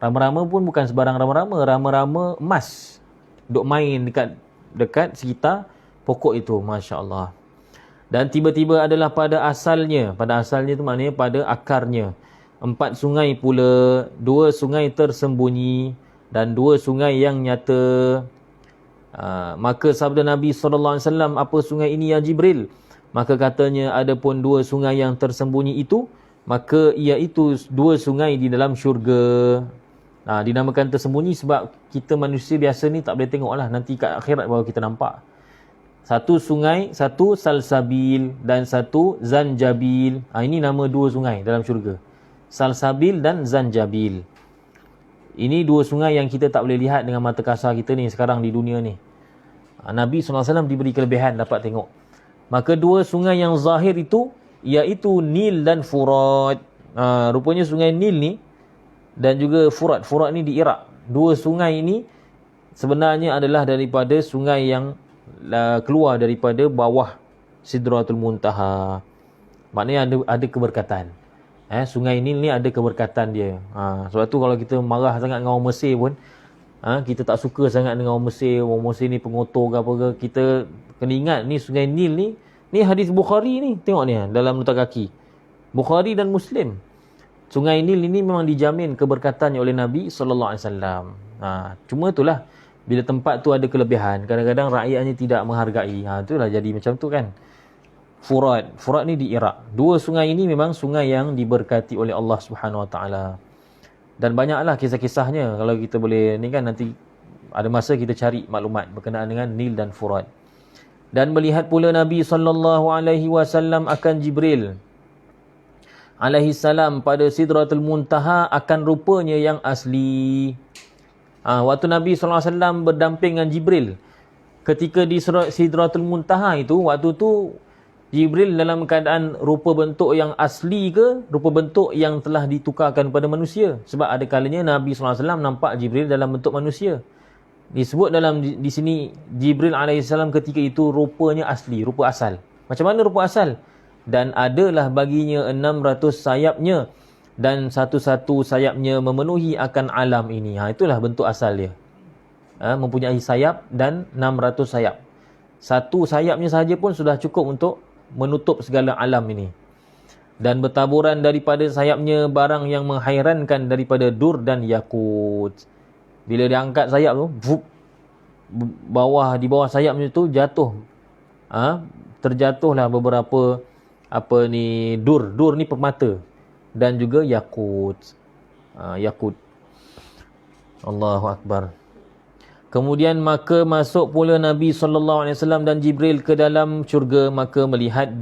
Rama-rama pun bukan sebarang rama-rama, rama-rama emas. Duk main dekat dekat sekitar pokok itu, masya-Allah. Dan tiba-tiba adalah pada asalnya tu maknanya pada akarnya 4 sungai pula, 2 sungai tersembunyi dan 2 sungai yang nyata. Maka sabda Nabi SAW, apa sungai ini ya Jibril? Maka katanya, adapun 2 sungai yang tersembunyi itu, maka iaitu 2 sungai di dalam syurga. Dinamakan tersembunyi sebab kita manusia biasa ni tak boleh tengok lah, nanti kat akhirat baru kita nampak. Satu sungai, satu Salsabil dan satu Zanjabil. Ini nama 2 sungai dalam syurga. Salsabil dan Zanjabil. Ini 2 sungai yang kita tak boleh lihat dengan mata kasar kita ni sekarang di dunia ni. Nabi SAW diberi kelebihan dapat tengok. Maka 2 sungai yang zahir itu, iaitu Nil dan Furat. Rupanya sungai Nil ni dan juga Furat. Furat ni di Iraq. 2 sungai ini sebenarnya adalah daripada sungai yang keluar daripada bawah Sidratul Muntaha. Maknanya ada keberkatan. Sungai Nil ni ada keberkatan dia. Sebab tu kalau kita marah sangat dengan orang Mesir pun, kita tak suka sangat dengan orang Mesir ni pengotor ke apa ke, kita kena ingat ni sungai Nil ni hadis Bukhari ni, tengok ni dalam nota kaki Bukhari dan Muslim. Sungai Nil ini memang dijamin keberkatannya oleh Nabi SAW. Cuma itulah, bila tempat tu ada kelebihan, kadang-kadang rakyatnya tidak menghargai. Itulah jadi macam tu kan. Furat ni di Iraq. 2 sungai ini memang sungai yang diberkati oleh Allah Subhanahu Wa Taala. Dan banyaklah kisah-kisahnya. Kalau kita boleh ni kan, nanti ada masa kita cari maklumat berkenaan dengan Nil dan Furat. Dan melihat pula Nabi SAW akan Jibril alaihi salam pada Sidratul Muntaha akan rupanya yang asli. Waktu Nabi SAW berdamping dengan Jibril ketika di Sidratul Muntaha itu, waktu tu Jibril dalam keadaan rupa bentuk yang asli ke rupa bentuk yang telah ditukarkan pada manusia? Sebab ada kalanya Nabi SAW nampak Jibril dalam bentuk manusia. Disebut dalam di sini Jibril AS ketika itu rupanya asli, rupa asal. Macam mana rupa asal? Dan adalah baginya 600 sayapnya, dan satu-satu sayapnya memenuhi akan alam ini. Itulah bentuk asal dia. Mempunyai sayap dan 600 sayap. Satu sayapnya sahaja pun sudah cukup untuk menutup segala alam ini. Dan bertaburan daripada sayapnya barang yang menghairankan daripada dur dan yakut. Bila dia angkat sayap tu, di bawah sayapnya tu jatuh, terjatuhlah beberapa dur ni permata, dan juga yakut. Allahu Akbar. Kemudian maka masuk pula Nabi SAW dan Jibril ke dalam syurga, maka melihat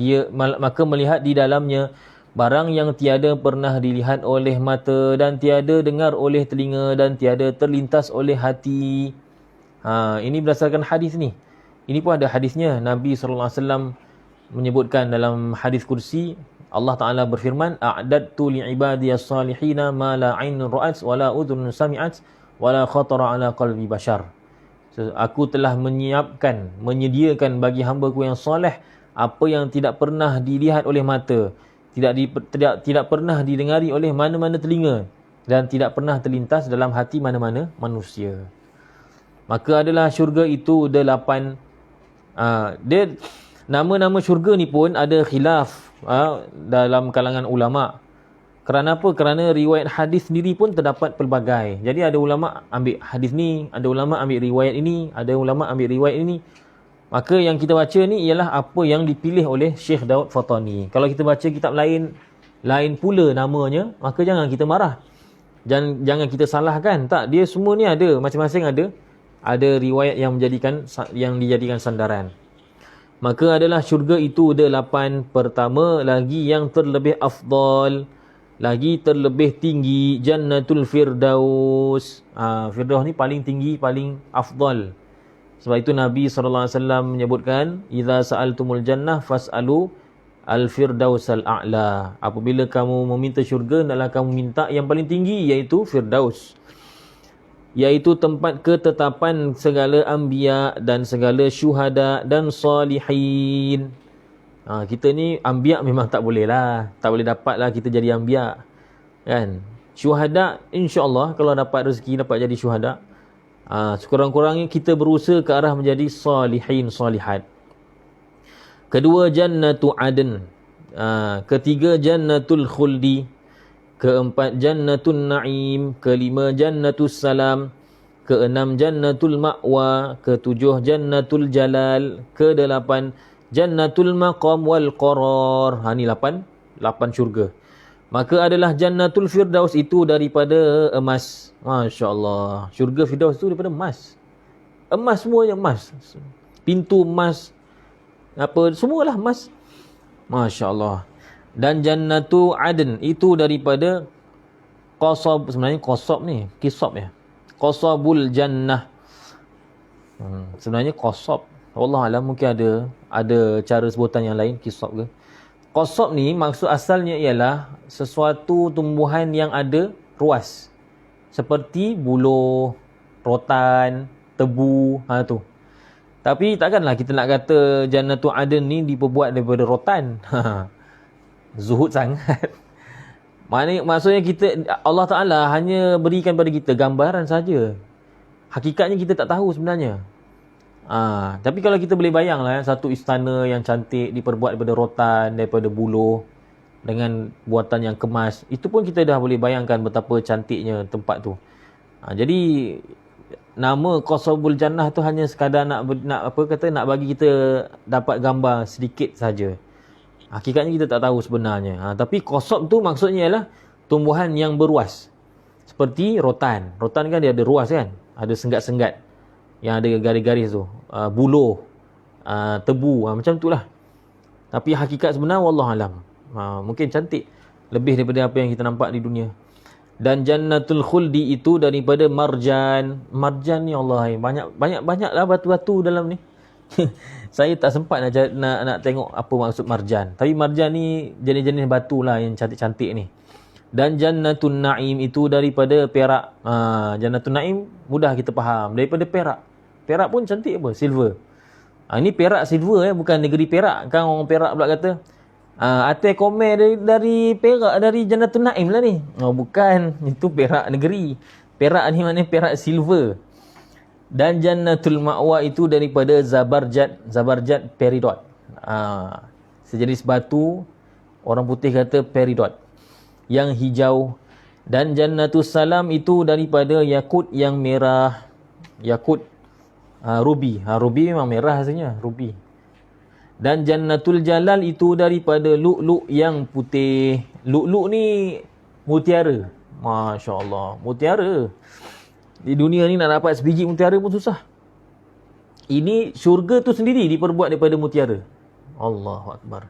di dalamnya barang yang tiada pernah dilihat oleh mata, dan tiada dengar oleh telinga, dan tiada terlintas oleh hati. Ini berdasarkan hadis ni. Ini pun ada hadisnya. Nabi SAW menyebutkan dalam hadis kursi, Allah Ta'ala berfirman, a'dadtu li'ibadiyas salihina ma la 'ainun ra'at wa la udhun sami'at wa la khatara 'ala qalbi bashar. Aku telah menyediakan bagi hamba-Ku yang soleh apa yang tidak pernah dilihat oleh mata, tidak pernah didengari oleh mana-mana telinga, dan tidak pernah terlintas dalam hati mana-mana manusia. Maka adalah syurga itu 8. Dia nama-nama syurga ni pun ada khilaf dalam kalangan ulama. Kerana apa? Kerana riwayat hadis sendiri pun terdapat pelbagai. Jadi ada ulama ambil hadis ni, ada ulama ambil riwayat ini, ada ulama ambil riwayat ini. Maka yang kita baca ni ialah apa yang dipilih oleh Syekh Daud Fatani. Kalau kita baca kitab lain pula namanya, maka jangan kita marah. Jangan kita salahkan. Tak, dia semua ni ada, masing-masing ada riwayat yang dijadikan sandaran. Maka adalah syurga itu 8. Pertama lagi yang terlebih afdal, lagi terlebih tinggi, Jannatul Firdaus. Firdaus ni paling tinggi, paling afdal. Sebab itu Nabi SAW menyebutkan, idza sa'altumul jannah fas'alu al-firdausal a'la. Apabila kamu meminta syurga, hendaklah kamu minta yang paling tinggi, iaitu Firdaus, iaitu tempat ketetapan segala anbiya dan segala syuhada dan salihin. Kita ni anbiya memang tak boleh lah, tak boleh dapat lah kita jadi anbiya kan. Syuhada insya-Allah kalau dapat rezeki dapat jadi syuhada. Sekurang-kurangnya kita berusaha ke arah menjadi salihin salihat. Kedua, jannatu adn. Ketiga, jannatul khuldi. Keempat, jannatun na'im. Kelima, jannatus salam. Keenam, jannatul ma'wa. Ketujuh, jannatul jalal. Kedelapan, jannatul maqam wal qarar. Ni 8 syurga. Maka adalah jannatul firdaus itu daripada emas. Masya Allah. Syurga firdaus itu daripada emas. Emas, semuanya emas. Pintu emas, apa, semualah emas. Masya Allah. Dan jannatu adn itu daripada qasab. Sebenarnya qasab ni kisab ya. Qasabul jannah. Sebenarnya qasab, wallah alam, mungkin ada cara sebutan yang lain, kisab ke. Qasab ni maksud asalnya ialah sesuatu tumbuhan yang ada ruas, seperti buluh, rotan, tebu, tu. Tapi takkanlah kita nak kata Jannatul Adn ni diperbuat daripada rotan. Zuhud sangat. Maksudnya Allah Ta'ala hanya berikan pada kita gambaran saja. Hakikatnya kita tak tahu sebenarnya. Tapi kalau kita boleh bayanglah satu istana yang cantik diperbuat daripada rotan, daripada buluh, dengan buatan yang kemas, itu pun kita dah boleh bayangkan betapa cantiknya tempat tu. Jadi nama Qasabul Jannah tu hanya sekadar nak bagi kita dapat gambar sedikit saja. Hakikatnya kita tak tahu sebenarnya. Tapi Qasab tu maksudnya ialah tumbuhan yang beruas. Seperti rotan. Rotan kan dia ada ruas kan? Ada senggat-senggat yang ada garis-garis tu. Buluh, tebu, macam tu lah. Tapi hakikat sebenar wallahualam, mungkin cantik lebih daripada apa yang kita nampak di dunia. Dan jannatul khuldi itu daripada marjan. Marjan ni Allah, banyak lah batu-batu dalam ni. Saya tak sempat nak tengok apa maksud marjan. Tapi marjan ni jenis-jenis batu lah yang cantik-cantik ni. Dan jannatun na'im itu daripada perak. Jannatun na'im mudah kita faham, daripada perak. Perak pun cantik apa? Silver. Ini perak silver, bukan negeri Perak. Kan orang Perak pula kata, atas komen dari Perak, dari Jannatun Na'im lah ni. Bukan, itu Perak negeri. Perak ni maknanya perak silver. Dan Jannatul Ma'wa itu daripada zabarjad. Zabarjad peridot. Sejenis batu, orang putih kata peridot, yang hijau. Dan Jannatul Salam itu daripada yakut yang merah. Yakut, rubi. Rubi memang merah rasanya, rubi. Dan Jannatul Jalal itu daripada lu'lu' yang putih. Lu'lu' ni mutiara. Masya Allah, mutiara. Di dunia ni nak dapat sebiji mutiara pun susah. Ini syurga tu sendiri diperbuat daripada mutiara. Allahu Akbar.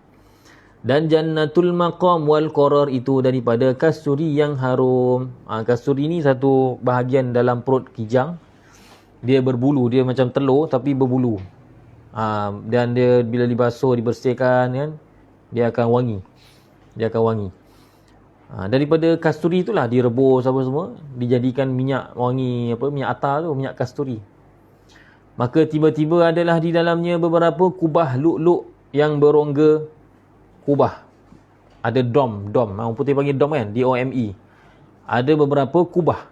Dan Jannatul Maqam wal Qarar itu daripada kasturi yang harum. Kasturi ni satu bahagian dalam perut kijang. Dia berbulu, dia macam telur tapi berbulu. Dan dia bila dibasuh, dibersihkan kan, dia akan wangi. Daripada kasturi itulah direbus apa semua, dijadikan minyak wangi, minyak atar tu, minyak kasturi. Maka tiba-tiba adalah di dalamnya beberapa kubah lu'lu' yang berongga. Kubah, ada dom, orang putih panggil dom kan, D-O-M-E. Ada beberapa kubah.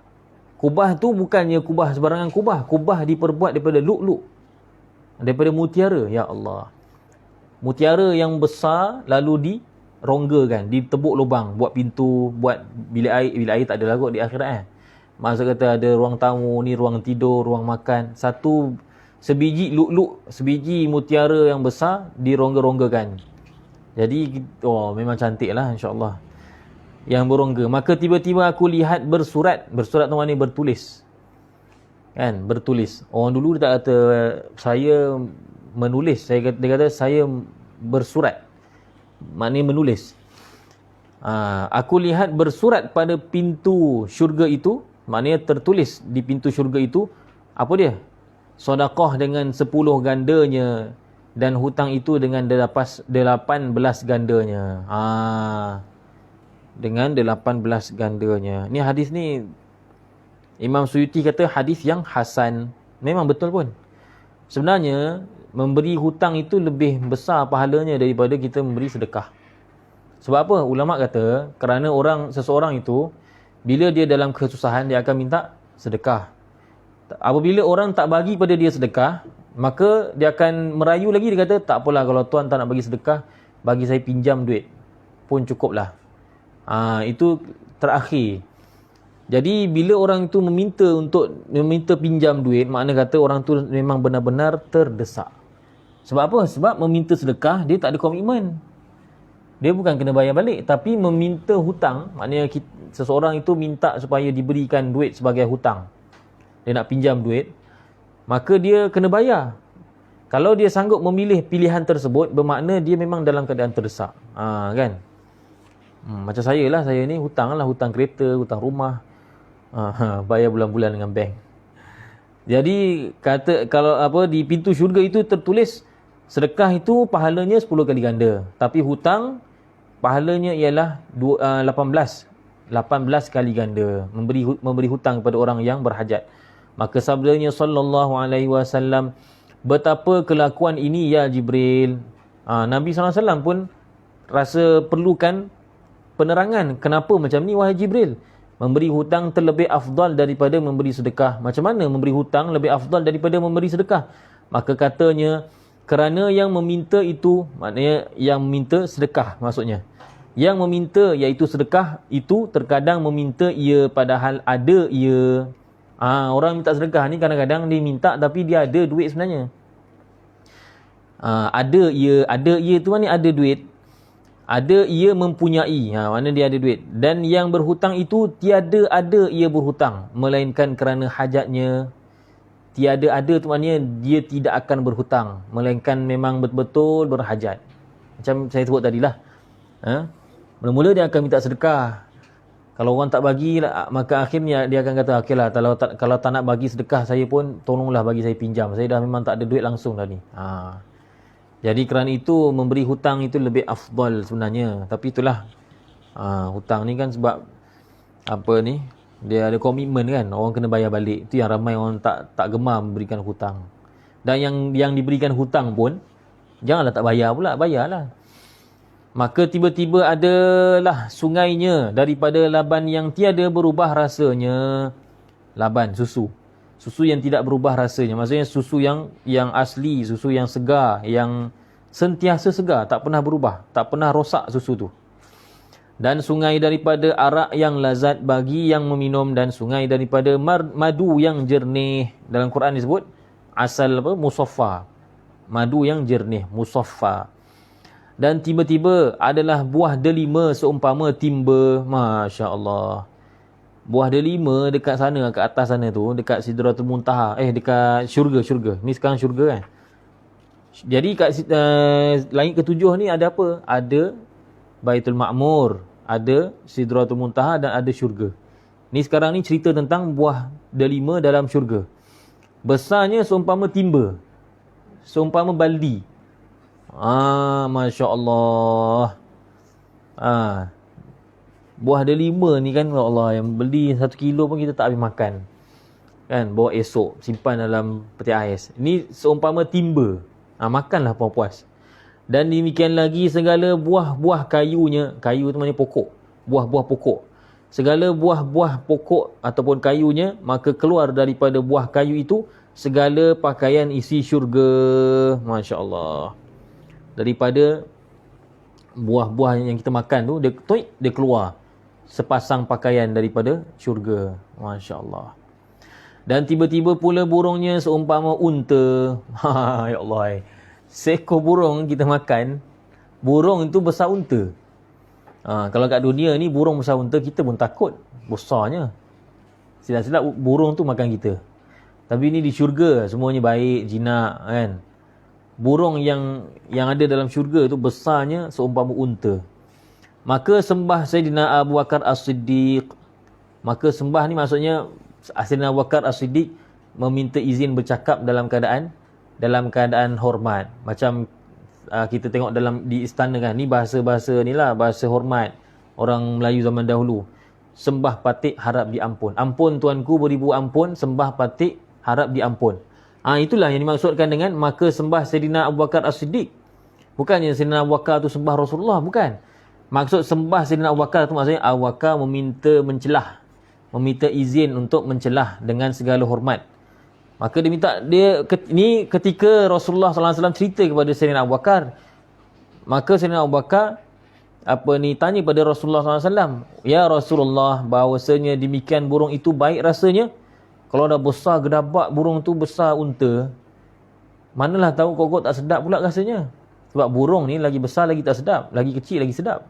Kubah tu bukannya kubah sebarangan kubah. Kubah diperbuat daripada lu'lu', daripada mutiara. Ya Allah, mutiara yang besar lalu dironggakan, ditebuk lubang, buat pintu, buat bilik air tak ada lah kot di akhirat Maksud kata ada ruang tamu, ni ruang tidur, ruang makan. Sebiji lu'lu', sebiji mutiara yang besar dirongga-ronggakan. Jadi memang cantik lah insya-Allah yang berongga. Maka tiba-tiba aku lihat bersurat. Bersurat tu maknanya bertulis. Kan, bertulis. Orang dulu dia tak kata saya menulis. Dia kata saya bersurat. Maknanya menulis. Aku lihat bersurat pada pintu syurga itu. Maknanya tertulis di pintu syurga itu. Apa dia? Sedekah dengan 10 gandanya. Dan hutang itu dengan 18 gandanya. Dengan 18 gandanya. Ni hadis ni Imam Suyuti kata hadis yang hasan. Memang betul pun. Sebenarnya memberi hutang itu lebih besar pahalanya daripada kita memberi sedekah. Sebab apa? Ulama kata kerana seseorang itu bila dia dalam kesusahan dia akan minta sedekah. Apabila orang tak bagi pada dia sedekah, maka dia akan merayu lagi. Dia kata, tak apalah kalau tuan tak nak bagi sedekah, bagi saya pinjam duit pun cukuplah. Itu terakhir. Jadi bila orang itu meminta pinjam duit, makna kata orang tu memang benar-benar terdesak. Sebab apa? Sebab meminta sedekah, dia tak ada komitmen. Dia bukan kena bayar balik, tapi meminta hutang, maknanya seseorang itu minta supaya diberikan duit sebagai hutang. Dia nak pinjam duit, maka dia kena bayar. Kalau dia sanggup memilih pilihan tersebut, bermakna dia memang dalam keadaan terdesak. Kan? Macam saya ni hutang kereta, hutang rumah. Bayar bulan-bulan dengan bank. Jadi kata kalau di pintu syurga itu tertulis sedekah itu pahalanya 10 kali ganda, tapi hutang pahalanya ialah 18 kali ganda, memberi hutang kepada orang yang berhajat. Maka sabdanya sallallahu alaihi wasallam, betapa kelakuan ini ya Jibril. Nabi sallallahu alaihi wasallam pun rasa perlukan penerangan, kenapa macam ni wahai Jibril? Memberi hutang terlebih afdal daripada memberi sedekah. Macam mana memberi hutang lebih afdal daripada memberi sedekah? Maka katanya, kerana yang meminta itu, maknanya yang meminta sedekah maksudnya. Yang meminta iaitu sedekah itu terkadang meminta ia padahal ada ia. Orang minta sedekah ni kadang-kadang dia minta tapi dia ada duit sebenarnya. Ada ia tu mana ada duit. Ada ia mempunyai, mana dia ada duit. Dan yang berhutang itu tiada ada ia berhutang, melainkan kerana hajatnya. Tiada ada tu maknanya dia tidak akan berhutang, melainkan memang betul-betul berhajat. Macam saya sebut tadilah. Mula-mula dia akan minta sedekah. Kalau orang tak bagi, maka akhirnya dia akan kata, okeylah, kalau tak nak bagi sedekah saya pun, tolonglah bagi saya pinjam. Saya dah memang tak ada duit langsung dah ni. Jadi kerana itu memberi hutang itu lebih afdal sebenarnya. Tapi itulah hutang ni kan sebab dia ada komitmen kan, orang kena bayar balik. Itu yang ramai orang tak gemar memberikan hutang. Dan yang diberikan hutang pun janganlah tak bayar pula, bayarlah. Maka tiba-tiba adalah sungainya daripada laban yang tiada berubah rasanya. Laban susu yang tidak berubah rasanya, maksudnya susu yang asli, susu yang segar, yang sentiasa segar, tak pernah berubah, tak pernah rosak susu tu. Dan sungai daripada arak yang lazat bagi yang meminum, dan sungai daripada madu yang jernih. Dalam Quran disebut asal musaffa, madu yang jernih, musaffa. Dan tiba-tiba adalah buah delima seumpama timba. Masya Allah. Buah delima dekat sana, kat atas sana tu, dekat Sidratul Muntaha, dekat syurga. Ni sekarang syurga kan. Jadi kat langit ketujuh ni ada apa? Ada Baitul Ma'mur, ada Sidratul Muntaha dan ada syurga. Ni sekarang ni cerita tentang buah delima dalam syurga. Besarnya seumpama timba, seumpama baldi. Masya Allah. Buah delima ni kan, Allah, yang beli 1 kilo pun kita tak habis makan kan, bawa esok simpan dalam peti ais. Ni seumpama timba, makanlah puas-puas. Dan demikian lagi segala buah-buah kayunya. Kayu tu maknanya pokok, buah-buah pokok. Segala buah-buah pokok ataupun kayunya, maka keluar daripada buah kayu itu segala pakaian isi syurga. Masya Allah. Daripada buah-buah yang kita makan tu, dia keluar sepasang pakaian daripada syurga. Masya Allah. Dan tiba-tiba pula burungnya seumpama unta. Ya Allah. Seekor burung kita makan, burung itu besar unta. Kalau kat dunia ni burung besar unta, kita pun takut besarnya. Silap-silap burung tu makan kita. Tapi ni di syurga semuanya baik, jinak kan. Burung yang ada dalam syurga tu besarnya seumpama unta. Maka sembah Sayyidina Abu Bakar As-Siddiq. Maka sembah ni maksudnya Sayyidina Abu Bakar As-Siddiq meminta izin bercakap dalam keadaan hormat. Macam kita tengok di istana kan, ni bahasa-bahasa ni lah, bahasa hormat orang Melayu zaman dahulu. Sembah patik harap diampun. Ampun tuanku beribu ampun, sembah patik harap diampun. Itulah yang dimaksudkan dengan maka sembah Sayyidina Abu Bakar As-Siddiq. Bukannya Sayyidina Abu Bakar tu sembah Rasulullah, bukan. Maksud sembah Sayyidina Abu Bakar tu maksudnya Abu Bakar meminta izin untuk mencelah dengan segala hormat. Maka dia minta ni ketika Rasulullah SAW cerita kepada Sayyidina Abu Bakar. Maka Sayyidina Abu Bakar tanya pada Rasulullah SAW, ya Rasulullah, bahawasanya demikian burung itu baik rasanya. Kalau dah besar gedabak burung tu, besar unta, manalah tahu kokok tak sedap pula rasanya. Sebab burung ni lagi besar lagi tak sedap, lagi kecil lagi sedap,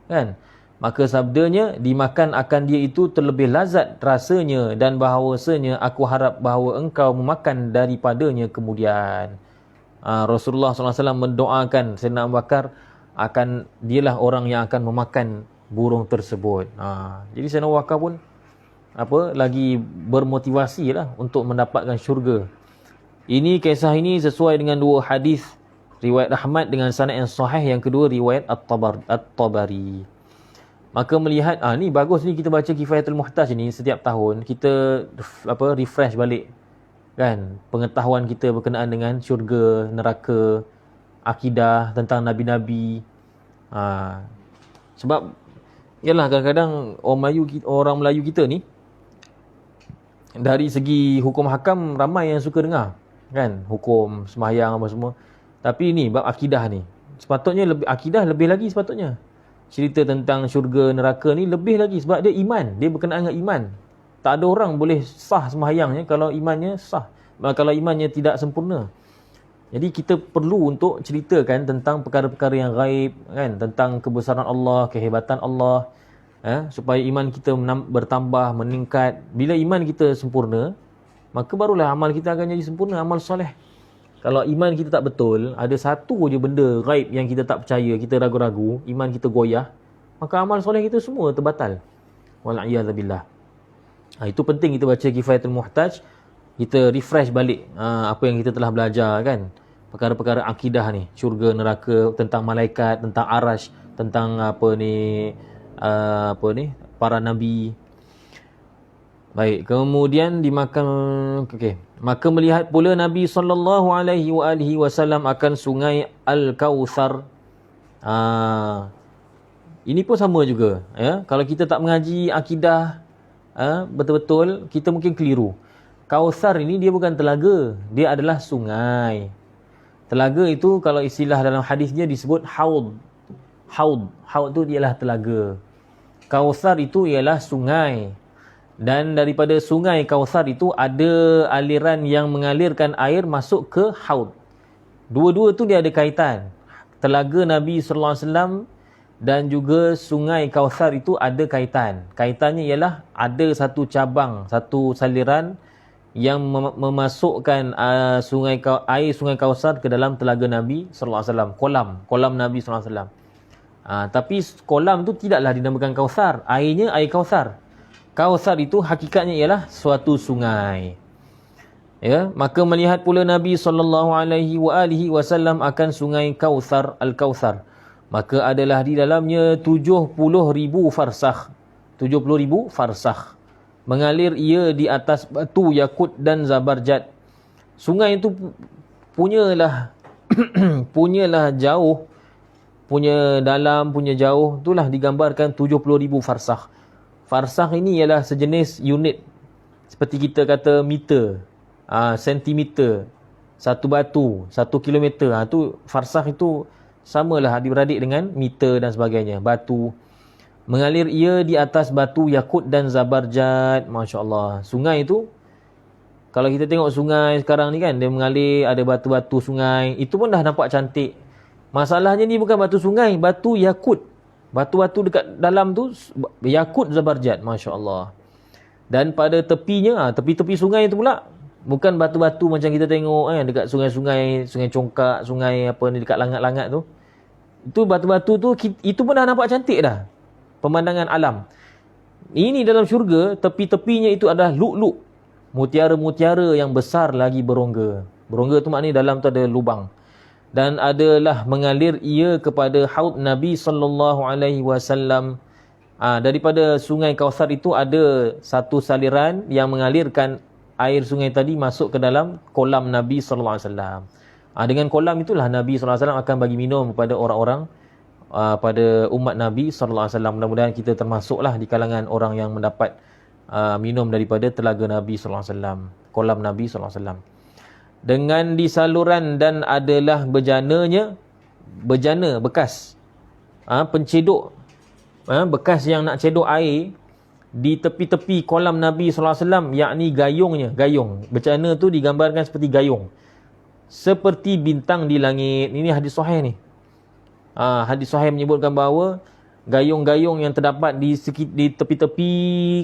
kan? Maka sabdanya, dimakan akan dia itu terlebih lazat rasanya, dan bahawasanya aku harap bahawa engkau memakan daripadanya kemudian. Rasulullah SAW mendoakan Sayyidina Abu Bakar dialah orang yang akan memakan burung tersebut. Jadi Sayyidina Abu Bakar pun lagi bermotivasi lah untuk mendapatkan syurga. Ini kisah ini sesuai dengan dua hadis riwayat Ahmad dengan sanad yang sahih, yang kedua riwayat At-Tabari. Maka melihat ni bagus ni kita baca Kifayatul Muhtaj ni setiap tahun, kita refresh balik kan pengetahuan kita berkenaan dengan syurga, neraka, akidah tentang nabi-nabi. Sebab yalah kadang-kadang orang Melayu kita ni dari segi hukum hakam ramai yang suka dengar kan, hukum sembahyang apa semua, tapi ni bab akidah ni sepatutnya akidah lebih lagi, sepatutnya cerita tentang syurga neraka ni lebih lagi, sebab dia iman, dia berkenaan dengan iman. Tak ada orang boleh sah sembahyangnya kalau imannya sah, kalau imannya tidak sempurna. Jadi kita perlu untuk ceritakan tentang perkara-perkara yang gaib kan, tentang kebesaran Allah, kehebatan Allah, supaya iman kita bertambah, meningkat. Bila iman kita sempurna, maka barulah amal kita akan jadi sempurna, amal soleh. Kalau iman kita tak betul, ada satu je benda gaib yang kita tak percaya, kita ragu-ragu, iman kita goyah, maka amal soleh kita semua terbatal. Wal'iyadzubillah. Itu penting kita baca Kifayatul Muhtaj, kita refresh balik apa yang kita telah belajar kan, perkara-perkara akidah ni, syurga neraka, tentang malaikat, tentang arash, tentang para nabi. Baik, kemudian dimakan. Maka melihat pula Nabi SAW akan sungai Al-Kautsar. Ini pun sama juga ya. Kalau kita tak mengaji akidah betul-betul, kita mungkin keliru. Kautsar ini dia bukan telaga, dia adalah sungai. Telaga itu kalau istilah dalam hadisnya disebut haud. Haud tu ialah telaga. Kautsar itu ialah sungai. Dan daripada sungai Kautsar itu ada aliran yang mengalirkan air masuk ke haud. Dua-dua tu dia ada kaitan. Telaga Nabi SAW dan juga sungai Kautsar itu ada kaitan. Kaitannya ialah ada satu cabang, satu saliran yang memasukkan air sungai Kautsar ke dalam telaga Nabi SAW. Kolam Nabi SAW. Tapi kolam tu tidaklah dinamakan Kautsar. Airnya air Kautsar. Kautsar itu hakikatnya ialah suatu sungai. Ya, maka melihat pula Nabi SAW akan sungai Kautsar, Al-Kautsar. Maka adalah di dalamnya 70,000 farsakh. 70,000 farsakh. Mengalir ia di atas batu yakut dan zabarjad. Sungai itu punyalah jauh, punya dalam, punya jauh, itulah digambarkan 70,000 farsakh. Farsakh ini ialah sejenis unit, seperti kita kata meter, sentimeter, satu batu, 1 kilometer. Tu farsakh itu samalah adik-beradik dengan meter dan sebagainya, batu. Mengalir ia di atas batu yakut dan zabarjad. Masya Allah. Sungai itu, kalau kita tengok sungai sekarang ni kan, dia mengalir, ada batu-batu sungai, itu pun dah nampak cantik. Masalahnya ni bukan batu sungai, batu yakut. Batu-batu dekat dalam tu yakut zabarjad. Masya Allah. Dan pada tepinya, tepi-tepi sungai tu pula, bukan batu-batu macam kita tengok dekat sungai-sungai, sungai congkak, sungai apa ni dekat langat-langat tu. Itu batu-batu tu, itu pun dah nampak cantik dah. Pemandangan alam. Ini dalam syurga, tepi-tepinya itu adalah lu'lu'. Mutiara-mutiara yang besar lagi berongga. Berongga tu maknanya dalam tu ada lubang. Dan adalah mengalir ia kepada haud Nabi SAW. Daripada sungai Kautsar itu ada satu saliran yang mengalirkan air sungai tadi masuk ke dalam kolam Nabi SAW. Dengan kolam itulah Nabi SAW akan bagi minum kepada orang-orang, pada umat Nabi SAW. Mudah-mudahan kita termasuklah di kalangan orang yang mendapat minum daripada telaga Nabi sallallahu alaihi wasallam, kolam Nabi sallallahu alaihi wasallam. Dengan disaluran dan adalah bejana bekas pencedok bekas yang nak cedok air di tepi-tepi kolam Nabi sallallahu alaihi wasallam, yakni gayung. Bejana tu digambarkan seperti gayung, seperti bintang di langit. Ini hadis sahih ni. Hadis sahih menyebutkan bahawa gayung-gayung yang terdapat di tepi-tepi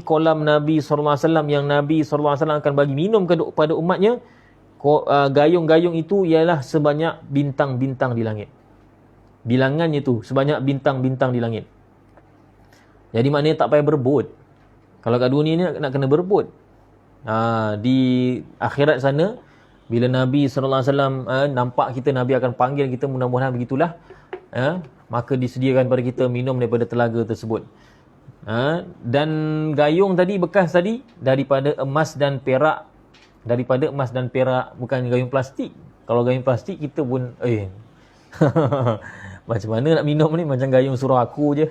kolam Nabi sallallahu alaihi wasallam yang Nabi sallallahu alaihi wasallam akan bagi minum kepada umatnya, gayung-gayung itu ialah sebanyak bintang-bintang di langit. Bilangannya tu sebanyak bintang-bintang di langit. Jadi maknanya tak payah berebut. Kalau kat dunia ni nak kena berebut. Di akhirat sana, bila Nabi sallallahu alaihi wasallam nampak kita, Nabi akan panggil kita, mudah-mudahan begitulah. Maka disediakan pada kita minum daripada telaga tersebut. Dan gayung tadi, bekas tadi, daripada emas dan perak. Bukan gayung plastik. Kalau gayung plastik kita pun macam mana nak minum ni, macam gayung surau aku je.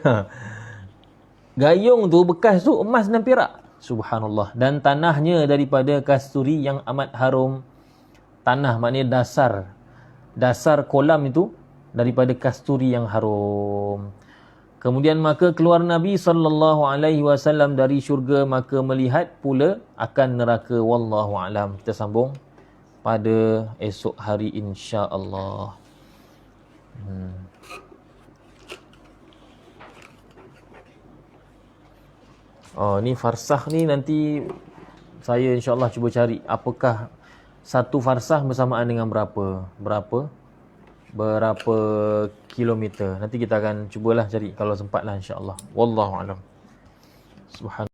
Gayung tu, bekas tu emas dan perak. Subhanallah. Dan tanahnya daripada kasturi yang amat harum. Tanah maknanya dasar kolam itu daripada kasturi yang harum. Kemudian maka keluar Nabi sallallahu alaihi wasallam dari syurga, maka melihat pula akan neraka. Wallahu alam. Kita sambung pada esok hari insya-Allah. Ni farsah ni nanti saya insya-Allah cuba cari apakah satu farsah bersamaan dengan berapa kilometer. Nanti kita akan cubalah cari kalau sempatlah insya-Allah. Wallahu alam. Subhan